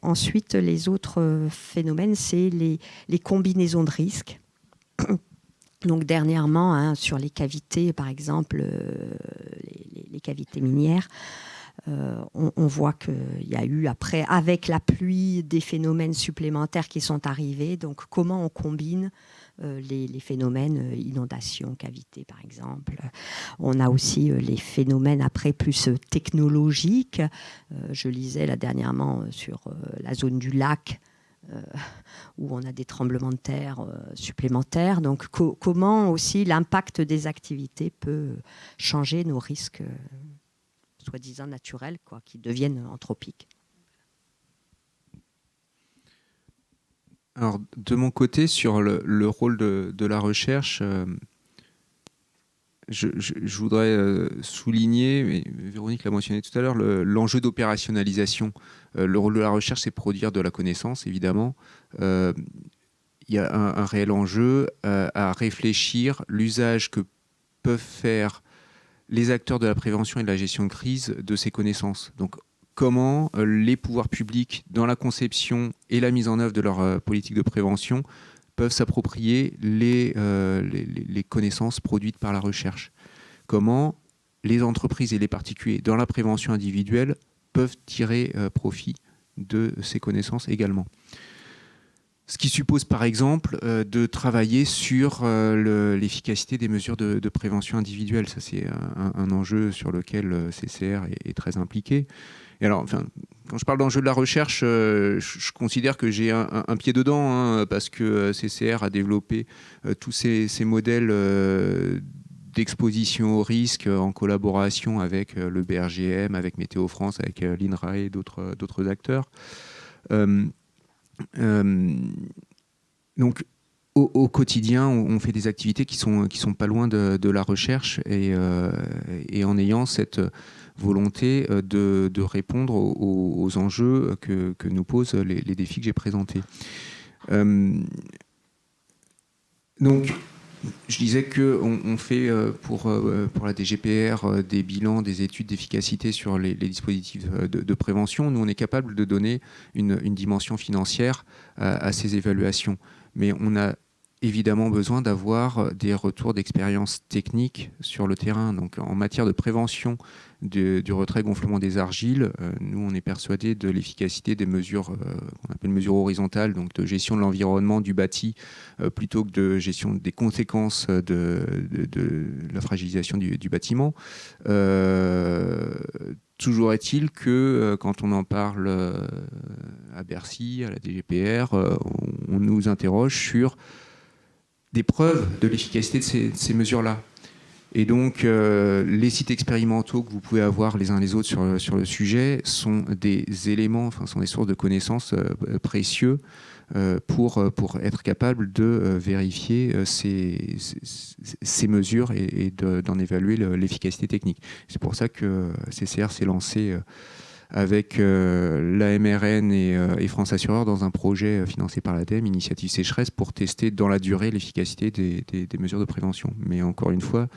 Ensuite, les autres phénomènes, c'est les combinaisons de risques. Donc dernièrement, sur les cavités, par exemple, les cavités minières, on voit qu'il y a eu, après, avec la pluie, des phénomènes supplémentaires qui sont arrivés. Donc comment on combine les phénomènes inondation, cavité, par exemple. On a aussi les phénomènes, après, plus technologiques. Je lisais là dernièrement sur la zone du lac, où on a des tremblements de terre supplémentaires. Donc, comment aussi l'impact des activités peut changer nos risques soi-disant naturels, qui deviennent anthropiques. Alors, de mon côté, sur le rôle de la recherche, je voudrais souligner, mais Véronique l'a mentionné tout à l'heure, l'enjeu d'opérationnalisation. Le rôle de la recherche, c'est produire de la connaissance, évidemment. Il y a un réel enjeu à réfléchir l'usage que peuvent faire les acteurs de la prévention et de la gestion de crise de ces connaissances. Donc, comment les pouvoirs publics, dans la conception et la mise en œuvre de leur politique de prévention, peuvent s'approprier les connaissances produites par la recherche. Comment les entreprises et les particuliers, dans la prévention individuelle, peuvent tirer profit de ces connaissances également. Ce qui suppose par exemple de travailler sur l'efficacité des mesures de prévention individuelle. Ça, c'est un enjeu sur lequel CCR est très impliqué. Et alors, enfin, quand je parle d'enjeu de la recherche, je considère que j'ai un pied dedans, hein, parce que CCR a développé tous ces modèles d'exposition au risque en collaboration avec le BRGM, avec Météo France, avec l'INRAE et d'autres acteurs. Donc, au quotidien, on fait des activités qui sont pas loin de la recherche et en ayant cette volonté de répondre aux enjeux que nous posent les défis que j'ai présentés. Donc, je disais qu'on fait pour la DGPR des bilans, des études d'efficacité sur les dispositifs de prévention. Nous, on est capable de donner une dimension financière à ces évaluations. Mais on a évidemment besoin d'avoir des retours d'expérience technique sur le terrain. Donc, en matière de prévention du retrait-gonflement des argiles, nous, on est persuadés de l'efficacité des mesures qu'on appelle mesures horizontales, donc de gestion de l'environnement du bâti, plutôt que de gestion des conséquences de la fragilisation du bâtiment. Toujours est-il que quand on en parle à Bercy, à la DGPR, on nous interroge sur des preuves de l'efficacité de ces mesures-là. Et donc, les sites expérimentaux que vous pouvez avoir les uns les autres sur le sujet sont des éléments, enfin, sont des sources de connaissances précieux pour être capable de vérifier ces mesures et d'en évaluer l'efficacité technique. C'est pour ça que CCR s'est lancé avec l'AMRN et France Assureur dans un projet financé par l'ADEME, Initiative Sécheresse, pour tester dans la durée l'efficacité des mesures de prévention. Mais encore une fois,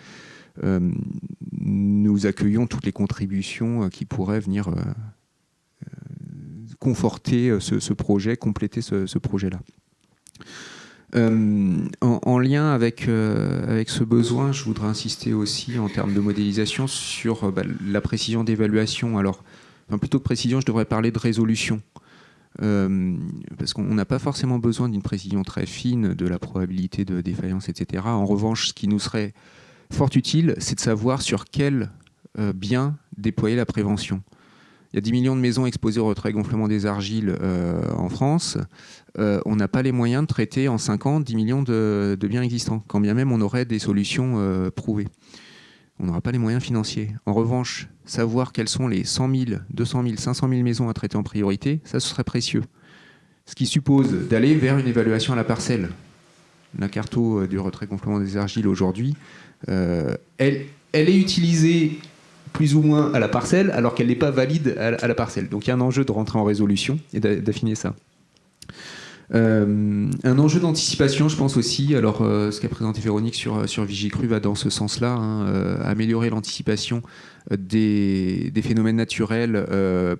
nous accueillons toutes les contributions qui pourraient venir conforter ce projet, compléter ce projet-là. En lien avec ce besoin, je voudrais insister aussi en termes de modélisation sur la précision d'évaluation. Alors, plutôt que précision, je devrais parler de résolution. Parce qu'on n'a pas forcément besoin d'une précision très fine de la probabilité de défaillance, etc. En revanche, ce qui nous serait fort utile, c'est de savoir sur quel bien déployer la prévention. Il y a 10 millions de maisons exposées au retrait-gonflement des argiles en France. On n'a pas les moyens de traiter en 5 ans 10 millions de biens existants, quand bien même on aurait des solutions prouvées. On n'aura pas les moyens financiers. En revanche, savoir quelles sont les 100 000, 200 000, 500 000 maisons à traiter en priorité, ça, ce serait précieux. Ce qui suppose d'aller vers une évaluation à la parcelle. La carto du retrait-gonflement des argiles aujourd'hui, elle est utilisée plus ou moins à la parcelle, alors qu'elle n'est pas valide à la parcelle. Donc il y a un enjeu de rentrer en résolution et d'affiner ça. Un enjeu d'anticipation, je pense aussi. Alors, ce qu'a présenté Véronique sur Vigicru va dans ce sens-là, hein, améliorer l'anticipation des phénomènes naturels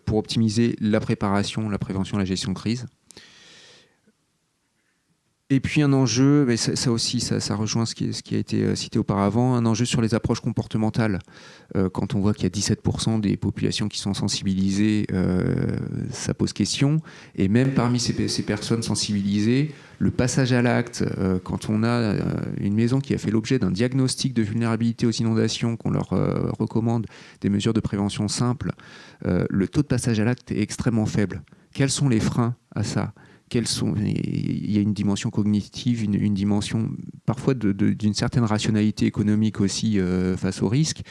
pour optimiser la préparation, la prévention, la gestion de crise. Et puis un enjeu, mais ça aussi, ça rejoint ce qui a été cité auparavant, un enjeu sur les approches comportementales. Quand on voit qu'il y a 17% des populations qui sont sensibilisées, ça pose question. Et même parmi ces personnes sensibilisées, le passage à l'acte, quand on a une maison qui a fait l'objet d'un diagnostic de vulnérabilité aux inondations, qu'on leur recommande des mesures de prévention simples, le taux de passage à l'acte est extrêmement faible. Quels sont les freins à ça ? Il y a une dimension cognitive, une dimension parfois d'une certaine rationalité économique aussi face au risque.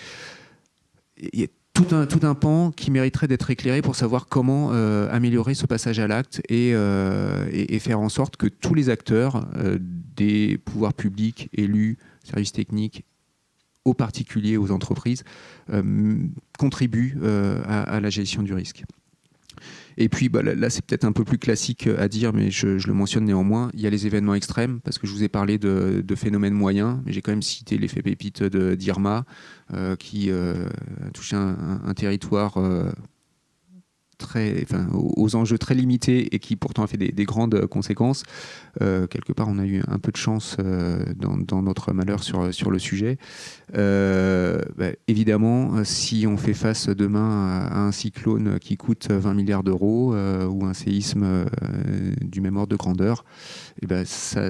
Il y a tout un pan qui mériterait d'être éclairé pour savoir comment améliorer ce passage à l'acte et faire en sorte que tous les acteurs, des pouvoirs publics, élus, services techniques, aux particuliers, aux entreprises, contribuent à la gestion du risque. Et puis là, c'est peut-être un peu plus classique à dire, mais je le mentionne néanmoins. Il y a les événements extrêmes, parce que je vous ai parlé de phénomènes moyens, mais j'ai quand même cité l'effet pépite d'Irma, qui a touché un territoire aux enjeux très limités et qui pourtant a fait des grandes conséquences. Quelque part, on a eu un peu de chance dans notre malheur sur le sujet. Évidemment, si on fait face demain à un cyclone qui coûte 20 milliards d'euros ou un séisme du même ordre de grandeur, ça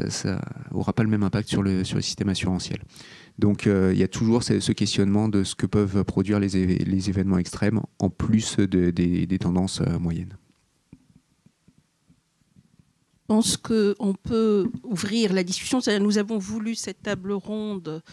n'aura pas le même impact sur le système assurantiel. Donc il y a toujours ce questionnement de ce que peuvent produire les événements extrêmes en plus des tendances moyennes. Je pense qu'on peut ouvrir la discussion. Nous avons voulu cette table ronde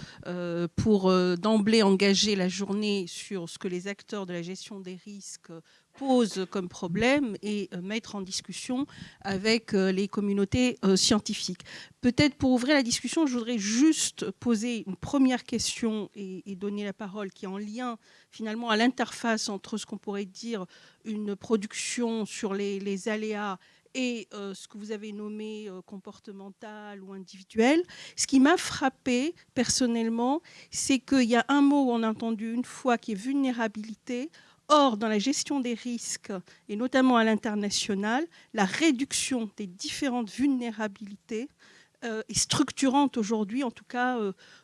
pour d'emblée engager la journée sur ce que les acteurs de la gestion des risques posent comme problème et mettre en discussion avec les communautés scientifiques. Peut-être pour ouvrir la discussion, je voudrais juste poser une première question et donner la parole qui est en lien finalement à l'interface entre ce qu'on pourrait dire une production sur les aléas et ce que vous avez nommé comportemental ou individuel. Ce qui m'a frappé personnellement, c'est qu'il y a un mot on a entendu une fois qui est vulnérabilité. Or, dans la gestion des risques, et notamment à l'international, la réduction des différentes vulnérabilités est structurante aujourd'hui, en tout cas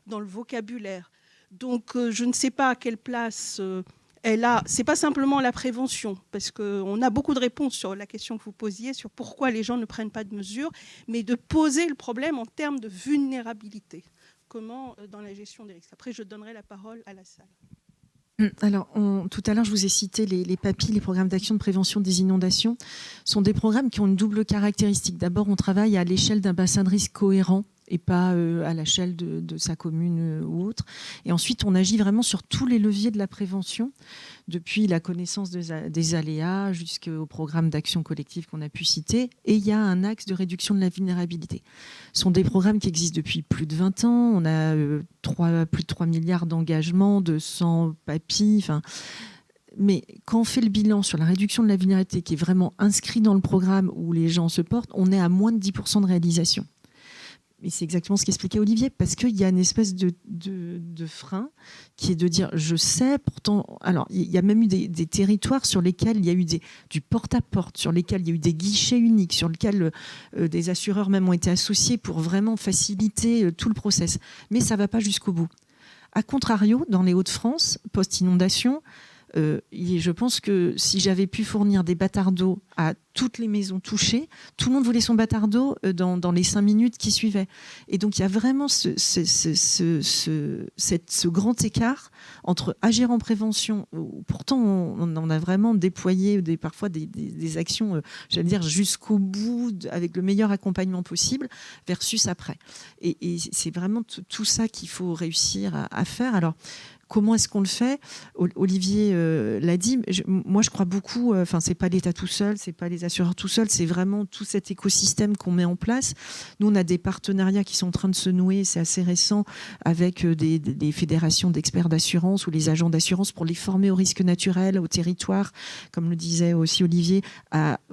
dans le vocabulaire. Donc, je ne sais pas à quelle place... c'est pas simplement la prévention, parce qu'on a beaucoup de réponses sur la question que vous posiez, sur pourquoi les gens ne prennent pas de mesures, mais de poser le problème en termes de vulnérabilité. Comment dans la gestion des risques. Après, je donnerai la parole à la salle. Alors, tout à l'heure, je vous ai cité les PAPI, les programmes d'action de prévention des inondations. Ce sont des programmes qui ont une double caractéristique. D'abord, on travaille à l'échelle d'un bassin de risque cohérent et pas à l'échelle de sa commune ou autre. Et ensuite, on agit vraiment sur tous les leviers de la prévention, depuis la connaissance des aléas jusqu'au programme d'action collective qu'on a pu citer. Et il y a un axe de réduction de la vulnérabilité. Ce sont des programmes qui existent depuis plus de 20 ans. On a plus de 3 milliards d'engagements, 200 PAPI. Mais quand on fait le bilan sur la réduction de la vulnérabilité qui est vraiment inscrit dans le programme où les gens se portent, on est à moins de 10% de réalisation. Et c'est exactement ce qu'expliquait Olivier, parce qu'il y a une espèce de frein qui est de dire, je sais, pourtant... Alors, il y a même eu des territoires sur lesquels il y a eu du porte-à-porte, sur lesquels il y a eu des guichets uniques, sur lesquels des assureurs même ont été associés pour vraiment faciliter tout le process. Mais ça ne va pas jusqu'au bout. A contrario, dans les Hauts-de-France, post-inondation, je pense que si j'avais pu fournir des bâtards d'eau à toutes les maisons touchées, tout le monde voulait son bâtard d'eau dans les 5 minutes qui suivaient. Et donc il y a vraiment ce grand écart entre agir en prévention, où pourtant on a vraiment déployé parfois des actions, j'allais dire, jusqu'au bout, avec le meilleur accompagnement possible, versus après. Et c'est vraiment tout ça qu'il faut réussir à faire. Alors, comment est-ce qu'on le fait ? Olivier l'a dit. Moi, je crois beaucoup. C'est pas l'État tout seul, c'est pas les assureurs tout seuls, c'est vraiment tout cet écosystème qu'on met en place. Nous, on a des partenariats qui sont en train de se nouer. C'est assez récent avec des fédérations d'experts d'assurance ou les agents d'assurance pour les former aux risques naturels, au territoire, comme le disait aussi Olivier,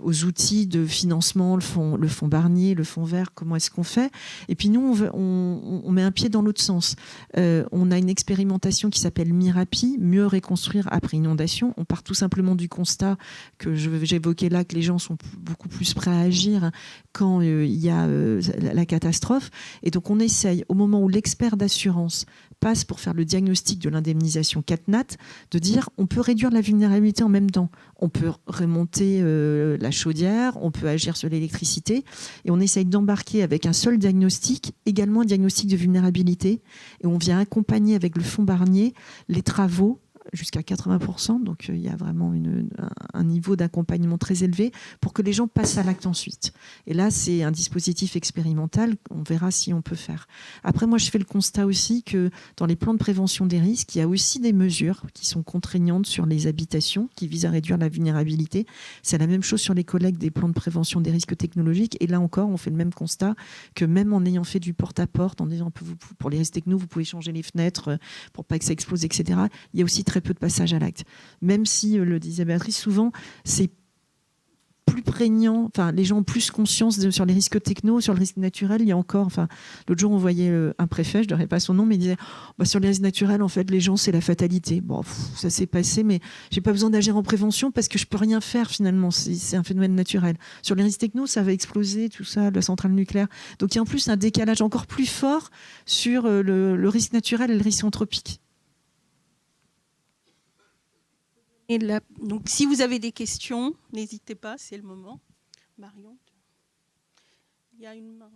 aux outils de financement, le fonds Barnier, le fonds vert. Comment est-ce qu'on fait ? Et puis nous, on met un pied dans l'autre sens. On a une expérimentation qui s'appelle MIRAPI, mieux reconstruire après inondation. On part tout simplement du constat que j'évoquais là, que les gens sont beaucoup plus prêts à agir quand il y a la catastrophe. Et donc on essaye, au moment où l'expert d'assurance passe pour faire le diagnostic de l'indemnisation CatNat, de dire on peut réduire la vulnérabilité en même temps. On peut remonter la chaudière, on peut agir sur l'électricité, et on essaye d'embarquer avec un seul diagnostic, également un diagnostic de vulnérabilité, et on vient accompagner avec le fonds Barnier les travaux jusqu'à 80%, donc il y a vraiment un niveau d'accompagnement très élevé pour que les gens passent à l'acte ensuite. Et là, c'est un dispositif expérimental, on verra si on peut faire. Après, moi, je fais le constat aussi que dans les plans de prévention des risques, il y a aussi des mesures qui sont contraignantes sur les habitations, qui visent à réduire la vulnérabilité. C'est la même chose sur les collègues des plans de prévention des risques technologiques, et là encore, on fait le même constat que même en ayant fait du porte-à-porte, en disant pour les risques techno, vous pouvez changer les fenêtres pour pas que ça explose, etc., il y a aussi très peu de passage à l'acte. Même si, le disait Béatrice, souvent, c'est plus prégnant, enfin les gens ont plus conscience sur les risques techno, sur le risque naturel. Il y a encore, enfin l'autre jour on voyait un préfet, je ne dirais pas son nom, mais il disait sur les risques naturels en fait les gens c'est la fatalité. Bon, ça s'est passé, mais j'ai pas besoin d'agir en prévention parce que je peux rien faire finalement. C'est un phénomène naturel. Sur les risques techno, ça va exploser tout ça, la centrale nucléaire. Donc il y a en plus un décalage encore plus fort sur le risque naturel et le risque anthropique. Et là, donc, si vous avez des questions, n'hésitez pas, c'est le moment. Marion, il y a une main.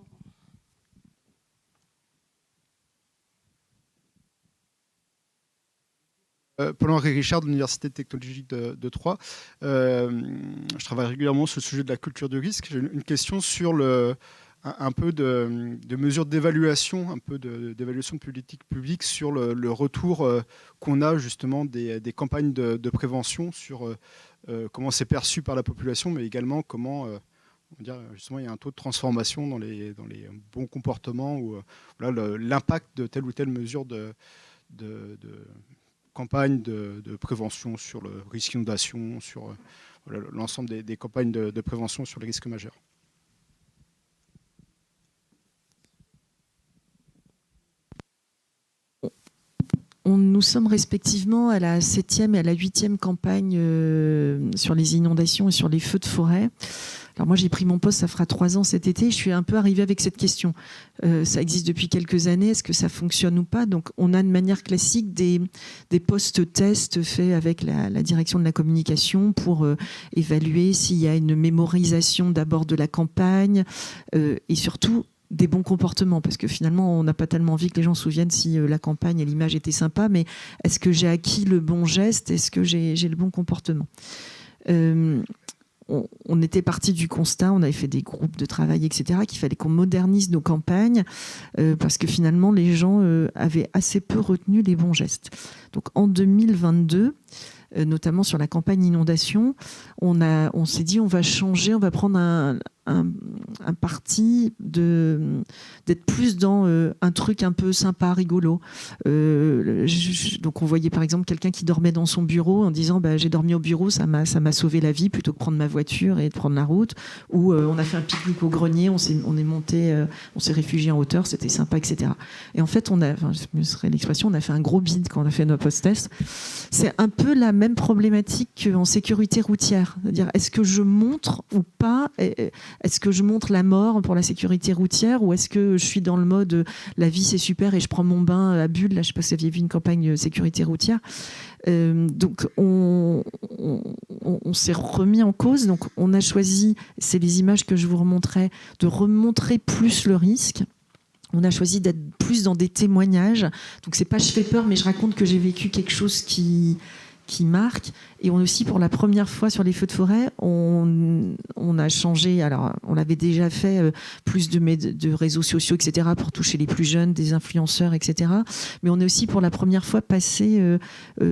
Paul-Henri Richard de l'Université technologique de Troyes. Je travaille régulièrement sur le sujet de la culture du risque. J'ai une question sur un peu de mesures d'évaluation, un peu d'évaluation de politique publique sur le retour qu'on a justement des campagnes de prévention sur comment c'est perçu par la population, mais également comment on va dire, justement, il y a un taux de transformation dans les bons comportements ou voilà, l'impact de telle ou telle mesure de campagne de prévention sur le risque d'inondation, sur voilà, l'ensemble des campagnes de prévention sur les risques majeurs. Nous sommes respectivement à la 7e et à la 8e campagne sur les inondations et sur les feux de forêt. Alors moi j'ai pris mon poste, ça fera 3 ans cet été, je suis un peu arrivée avec cette question. Ça existe depuis quelques années, est-ce que ça fonctionne ou pas? Donc on a de manière classique des post-tests faits avec la direction de la communication pour évaluer s'il y a une mémorisation d'abord de la campagne et surtout des bons comportements, parce que finalement on n'a pas tellement envie que les gens se souviennent si la campagne et l'image étaient sympas, mais est-ce que j'ai acquis le bon geste, est-ce que j'ai le bon comportement? On était parti du constat, on avait fait des groupes de travail, etc., qu'il fallait qu'on modernise nos campagnes parce que finalement les gens avaient assez peu retenu les bons gestes. Donc en 2022, notamment sur la campagne inondation, on s'est dit on va changer, on va prendre un parti d'être plus dans un truc un peu sympa, rigolo. Donc on voyait par exemple quelqu'un qui dormait dans son bureau en disant j'ai dormi au bureau, ça m'a sauvé la vie plutôt que prendre ma voiture et de prendre la route. Ou on a fait un pique-nique au grenier, on est monté, on s'est réfugié en hauteur, c'était sympa, etc. Et en fait ce serait l'expression, on a fait un gros bide quand on a fait notre post-test. C'est un peu la même problématique qu'en sécurité routière. C'est-à-dire, est-ce que je montre ou pas? Est-ce que je montre la mort pour la sécurité routière ou est-ce que je suis dans le mode la vie c'est super et je prends mon bain à Bulle? Là, je ne sais pas si vous aviez vu une campagne sécurité routière. Donc on s'est remis en cause. Donc on a choisi, c'est les images que je vous remontrais, de remontrer plus le risque. On a choisi d'être plus dans des témoignages. Donc c'est pas je fais peur, mais je raconte que j'ai vécu quelque chose qui marque. Et on aussi, pour la première fois sur les feux de forêt, on a changé. Alors, on l'avait déjà fait plus de réseaux sociaux, etc., pour toucher les plus jeunes, des influenceurs, etc. Mais on est aussi pour la première fois passé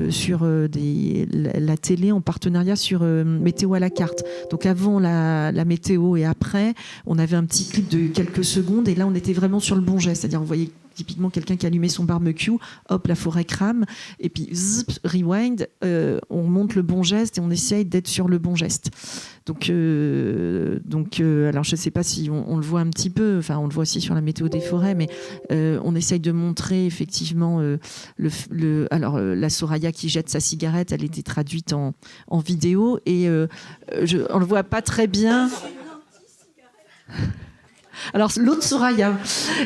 sur la télé en partenariat sur météo à la carte. Donc avant la météo et après, on avait un petit clip de quelques secondes et là, on était vraiment sur le bon geste. C'est-à-dire, on voyait typiquement quelqu'un qui allumait son barbecue, hop, la forêt crame, et puis zip, rewind, on monte le bon geste et on essaye d'être sur le bon geste. Donc alors je ne sais pas si on le voit un petit peu, enfin on le voit aussi sur la météo des forêts, mais on essaye de montrer effectivement la Soraya qui jette sa cigarette, elle était traduite en vidéo et on ne le voit pas très bien. Alors l'autre Soraya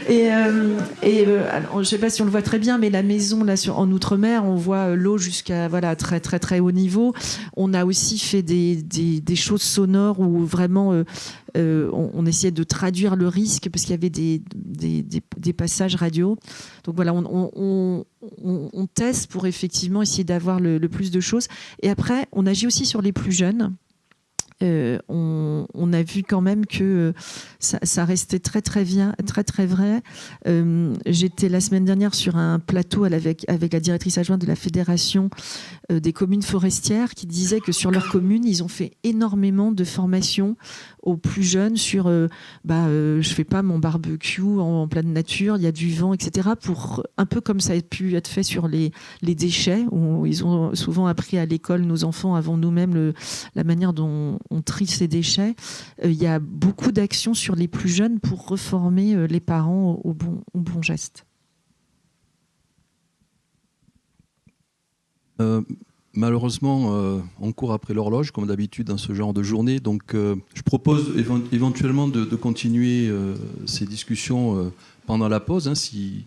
alors, je ne sais pas si on le voit très bien, mais la maison là en Outre-mer, on voit l'eau jusqu'à très très très haut niveau. On a aussi fait des choses sonores où vraiment on essayait de traduire le risque parce qu'il y avait des passages radio. Donc voilà, on teste pour effectivement essayer d'avoir le plus de choses. Et après, on agit aussi sur les plus jeunes. On a vu quand même que ça restait très très bien, très très vrai. J'étais la semaine dernière sur un plateau avec la directrice adjointe de la Fédération des communes forestières qui disait que sur leur commune, ils ont fait énormément de formations aux plus jeunes sur je fais pas mon barbecue en pleine nature, il y a du vent, etc. Pour un peu comme ça a pu être fait sur les déchets, où ils ont souvent appris à l'école, nos enfants, avant nous-mêmes, la manière dont on trie ses déchets. Il y a beaucoup d'actions sur les plus jeunes pour reformer les parents au bon geste. Malheureusement, on court après l'horloge, comme d'habitude dans ce genre de journée. Donc, je propose éventuellement de continuer ces discussions pendant la pause, hein, si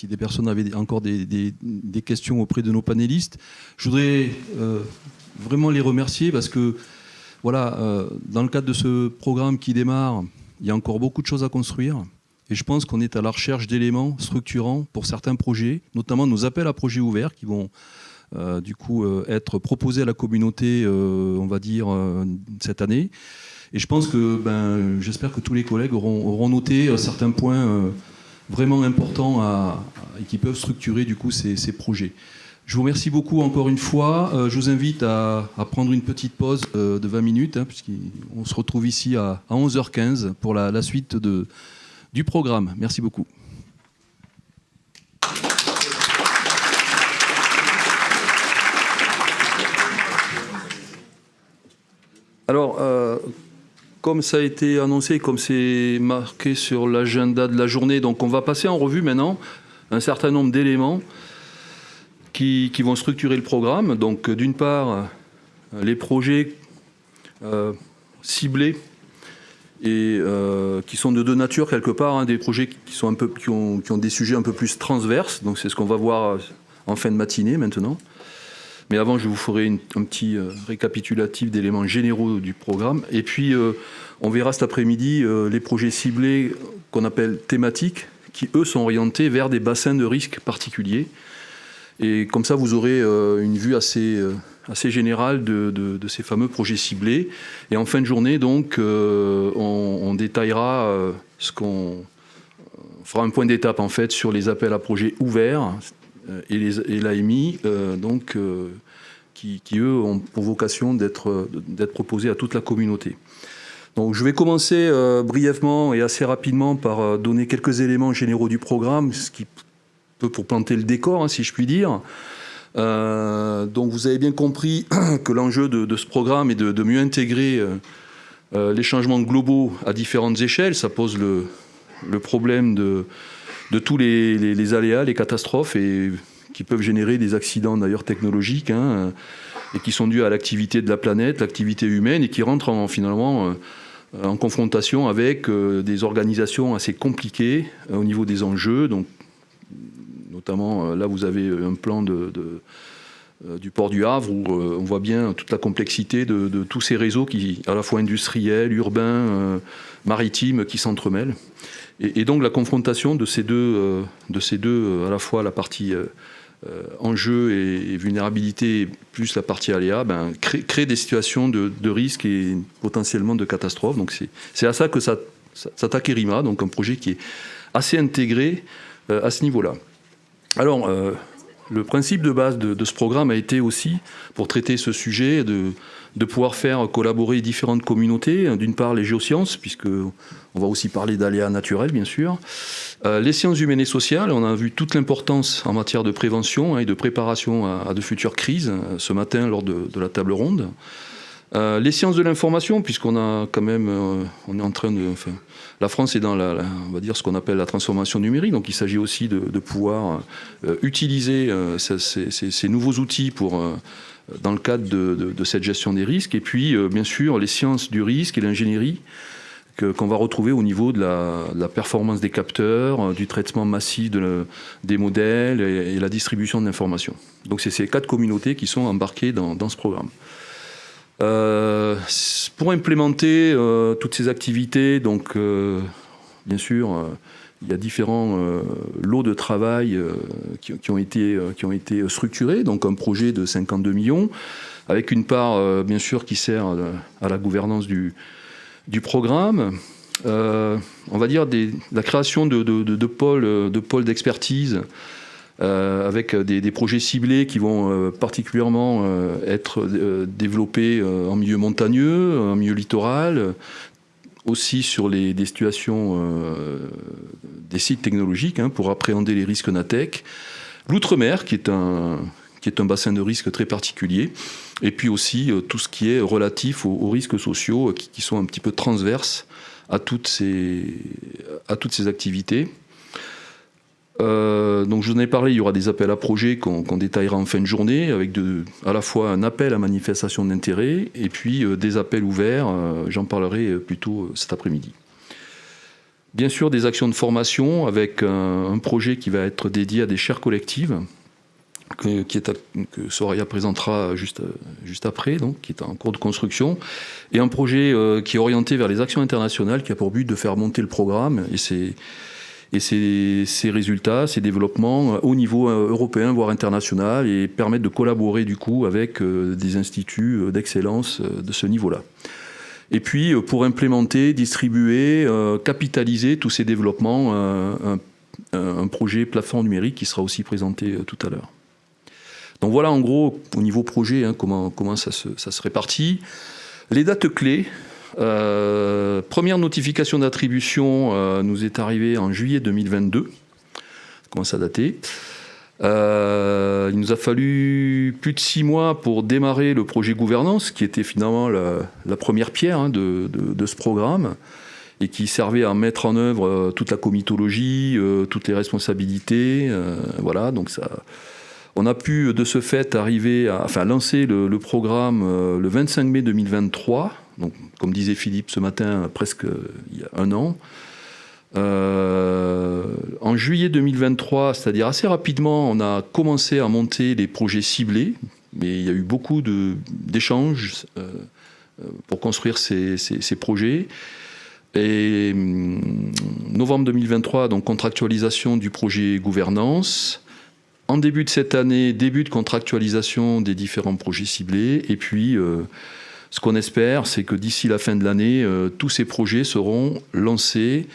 des personnes avaient encore des questions auprès de nos panélistes. Je voudrais vraiment les remercier parce que, voilà, dans le cadre de ce programme qui démarre, il y a encore beaucoup de choses à construire. Et je pense qu'on est à la recherche d'éléments structurants pour certains projets, notamment nos appels à projets ouverts qui vont du coup être proposés à la communauté, on va dire, cette année. Et je pense que, j'espère que tous les collègues auront noté certains points vraiment importants et qui peuvent structurer du coup ces projets. Je vous remercie beaucoup encore une fois. Je vous invite à prendre une petite pause de 20 minutes, hein, puisqu'on se retrouve ici à 11h15 pour la suite du programme. Merci beaucoup. Alors, comme ça a été annoncé, comme c'est marqué sur l'agenda de la journée, donc on va passer en revue maintenant un certain nombre d'éléments qui vont structurer le programme. Donc, d'une part, les projets ciblés et qui sont de deux natures quelque part, hein, des projets qui ont des sujets un peu plus transverses. Donc, c'est ce qu'on va voir en fin de matinée maintenant. Mais avant, je vous ferai un petit récapitulatif d'éléments généraux du programme. Et puis, on verra cet après-midi les projets ciblés qu'on appelle thématiques, qui, eux, sont orientés vers des bassins de risque particuliers. Et comme ça, vous aurez une vue assez générale de ces fameux projets ciblés. Et en fin de journée, donc, on détaillera on fera un point d'étape, en fait, sur les appels à projets ouverts et l'AMI, qui, eux, ont pour vocation d'être proposés à toute la communauté. Donc, je vais commencer brièvement et assez rapidement par donner quelques éléments généraux du programme, ce qui peut pour planter le décor, hein, si je puis dire. Donc, vous avez bien compris que l'enjeu de ce programme est de mieux intégrer les changements globaux à différentes échelles. Ça pose le problème de tous les aléas, les catastrophes, et qui peuvent générer des accidents d'ailleurs technologiques, hein, et qui sont dus à l'activité de la planète, l'activité humaine, et qui rentrent finalement en confrontation avec des organisations assez compliquées au niveau des enjeux. Donc, notamment, là, vous avez un plan du port du Havre où on voit bien toute la complexité de tous ces réseaux à la fois industriels, urbains, maritimes, qui s'entremêlent. Et donc la confrontation de ces deux, à la fois la partie enjeu et vulnérabilité plus la partie aléa, crée des situations de risque et potentiellement de catastrophe. Donc c'est à ça que s'attaque ERIMA, donc un projet qui est assez intégré à ce niveau-là. Alors, le principe de base de ce programme a été aussi, pour traiter ce sujet, de pouvoir faire collaborer différentes communautés. D'une part, les géosciences, puisqu'on va aussi parler d'aléas naturels, bien sûr. Les sciences humaines et sociales, on a vu toute l'importance en matière de prévention et de préparation à de futures crises, ce matin, lors de la table ronde. Les sciences de l'information, puisqu'on a quand même, on est en train de... la France est dans on va dire ce qu'on appelle la transformation numérique, donc il s'agit aussi de pouvoir utiliser ces nouveaux outils dans le cadre de cette gestion des risques. Et puis, bien sûr, les sciences du risque et l'ingénierie qu'on va retrouver au niveau de la performance des capteurs, du traitement massif des modèles et la distribution de l'information. Donc c'est ces 4 communautés qui sont embarquées dans ce programme. Pour implémenter toutes ces activités, donc bien sûr, il y a différents lots de travail qui ont été structurés, donc un projet de 52 millions, avec une part bien sûr qui sert à la gouvernance du programme. On va dire la création de pôles d'expertise, avec des projets ciblés qui vont particulièrement être développés en milieu montagneux, en milieu littoral, aussi sur des situations des sites technologiques, hein, pour appréhender les risques NATEC. L'outre-mer, qui qui est un bassin de risque très particulier, et puis aussi tout ce qui est relatif aux risques sociaux qui sont un petit peu transverses à toutes ces activités. Donc je vous en ai parlé, il y aura des appels à projets qu'on détaillera en fin de journée, avec à la fois un appel à manifestation d'intérêt et puis des appels ouverts, j'en parlerai plutôt cet après-midi. Bien sûr, des actions de formation avec un projet qui va être dédié à des chaires collectives, que Soraya présentera juste après, donc, qui est en cours de construction, et un projet qui est orienté vers les actions internationales, qui a pour but de faire monter le programme et ses résultats, ses développements au niveau européen, voire international, et permettre de collaborer du coup avec des instituts d'excellence de ce niveau-là. Et puis pour implémenter, distribuer, capitaliser tous ces développements, un projet plateforme numérique qui sera aussi présenté tout à l'heure. Donc voilà en gros au niveau projet comment ça se répartit. Les dates clés. Première notification d'attribution nous est arrivée en juillet 2022. Ça commence à dater. Il nous a fallu plus de 6 mois pour démarrer le projet gouvernance, qui était finalement la première pierre de ce programme, et qui servait à mettre en œuvre toute la comitologie, toutes les responsabilités. Voilà, donc ça. On a pu de ce fait lancer le programme le 25 mai 2023. Donc, comme disait Philippe ce matin, presque il y a 1 an. En juillet 2023, c'est-à-dire assez rapidement, on a commencé à monter les projets ciblés, mais il y a eu beaucoup d'échanges pour construire ces projets. Et novembre 2023, donc contractualisation du projet gouvernance. En début de cette année, début de contractualisation des différents projets ciblés. Et puis, ce qu'on espère, c'est que d'ici la fin de l'année, tous ces projets seront lancés,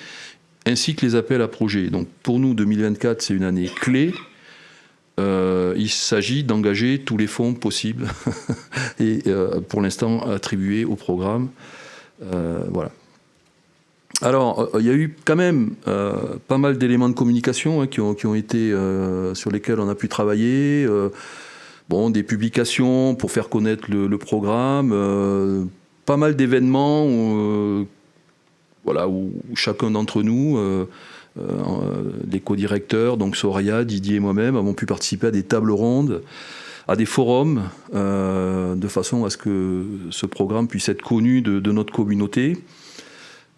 ainsi que les appels à projets. Donc pour nous, 2024, c'est une année clé. Il s'agit d'engager tous les fonds possibles et pour l'instant attribués au programme. Voilà. Alors, il y a eu quand même pas mal d'éléments de communication qui ont été sur lesquels on a pu travailler. Des publications pour faire connaître le programme, pas mal d'événements où chacun d'entre nous, les co-directeurs, donc Soraya, Didier et moi-même, avons pu participer à des tables rondes, à des forums, de façon à ce que ce programme puisse être connu de notre communauté.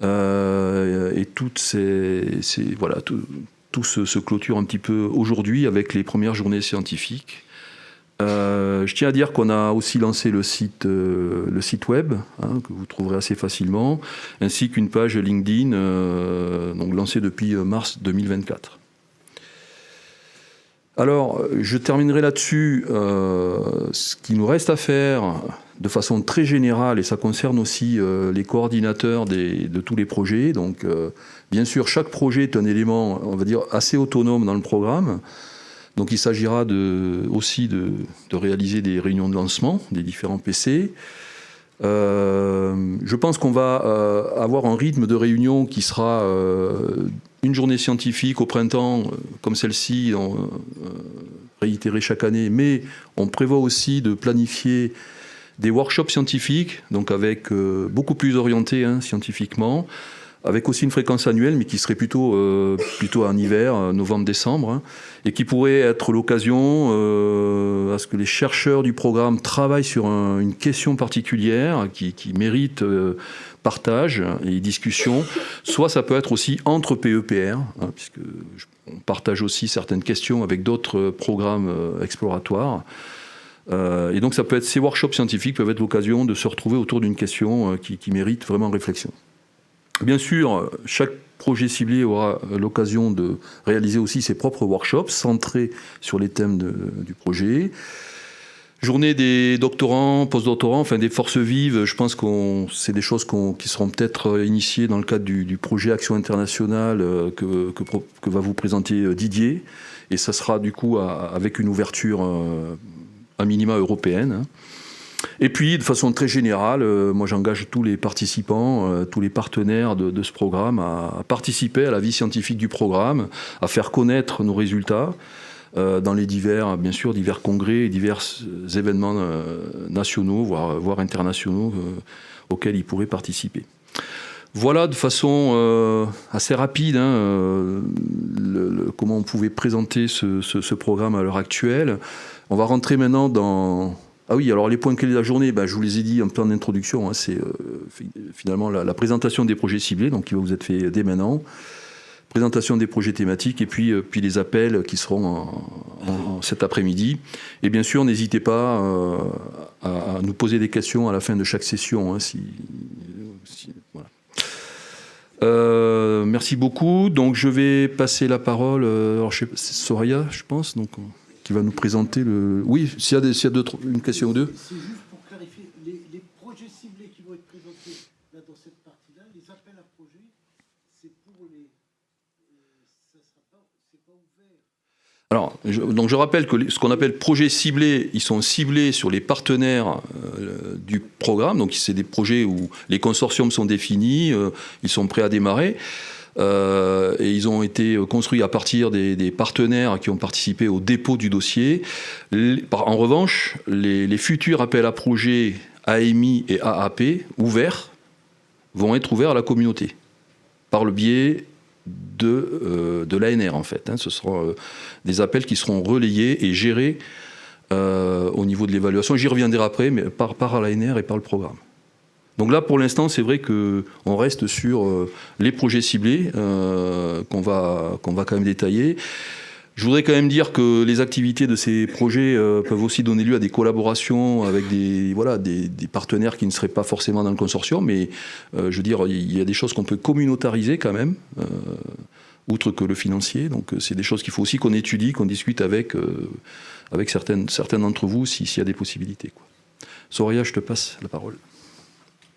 Et tout se clôture un petit peu aujourd'hui avec les premières journées scientifiques. Je tiens à dire qu'on a aussi lancé le site web, que vous trouverez assez facilement, ainsi qu'une page LinkedIn, donc lancée depuis mars 2024. Alors, je terminerai là-dessus. Ce qu'il nous reste à faire de façon très générale, et ça concerne aussi les coordinateurs de tous les projets. Donc, bien sûr, chaque projet est un élément, on va dire, assez autonome dans le programme. Donc, il s'agira aussi de réaliser des réunions de lancement des différents PC. Je pense qu'on va avoir un rythme de réunion qui sera une journée scientifique au printemps, comme celle-ci, réitérée chaque année, mais on prévoit aussi de planifier des workshops scientifiques, donc avec beaucoup plus orientés scientifiquement, avec aussi une fréquence annuelle, mais qui serait plutôt en hiver, novembre-décembre, et qui pourrait être l'occasion à ce que les chercheurs du programme travaillent sur une question particulière qui mérite partage et discussion. Soit ça peut être aussi entre PEPR, puisque on partage aussi certaines questions avec d'autres programmes exploratoires. Et donc ça peut être, ces workshops scientifiques peuvent être l'occasion de se retrouver autour d'une question qui mérite vraiment réflexion. Bien sûr, chaque projet ciblé aura l'occasion de réaliser aussi ses propres workshops centrés sur les thèmes du projet. Journée des doctorants, post-doctorants, enfin des forces vives, je pense que c'est des choses qui seront peut-être initiées dans le cadre du projet Action internationale que va vous présenter Didier. Et ça sera du coup avec une ouverture à minima européenne. Et puis, de façon très générale, moi j'engage tous les participants, tous les partenaires de ce programme à participer à la vie scientifique du programme, à faire connaître nos résultats, dans les divers congrès et divers événements nationaux, voire internationaux auxquels ils pourraient participer. Voilà de façon assez rapide comment on pouvait présenter ce programme à l'heure actuelle. On va rentrer maintenant dans... Ah oui, alors les points clés de la journée, je vous les ai dit en plan d'introduction, c'est finalement la présentation des projets ciblés, donc qui va vous être fait dès maintenant, présentation des projets thématiques et puis les appels qui seront cet après-midi. Et bien sûr, n'hésitez pas à nous poser des questions à la fin de chaque session. Voilà. Merci beaucoup. Donc je vais passer la parole. Alors c'est Soraya, je pense, donc qui va nous présenter le. Oui, s'il y a une question ou deux. C'est juste pour clarifier les projets ciblés qui vont être présentés là, dans cette partie-là, les appels à projets, c'est pour les. C'est pas ouvert. Alors, donc je rappelle que ce qu'on appelle projets ciblés, ils sont ciblés sur les partenaires du programme. Donc c'est des projets où les consortiums sont définis, ils sont prêts à démarrer. Et ils ont été construits à partir des partenaires qui ont participé au dépôt du dossier. En revanche, les futurs appels à projets AMI et AAP ouverts vont être ouverts à la communauté par le biais de l'ANR en fait. Ce seront des appels qui seront relayés et gérés au niveau de l'évaluation. J'y reviendrai après, mais par l'ANR et par le programme. Donc là, pour l'instant, c'est vrai qu'on reste sur les projets ciblés qu'on va quand même détailler. Je voudrais quand même dire que les activités de ces projets peuvent aussi donner lieu à des collaborations avec des partenaires qui ne seraient pas forcément dans le consortium, mais je veux dire, il y a des choses qu'on peut communautariser quand même, outre que le financier. Donc c'est des choses qu'il faut aussi qu'on étudie, qu'on discute avec certains d'entre vous s'il y a des possibilités, quoi. Soraya, je te passe la parole.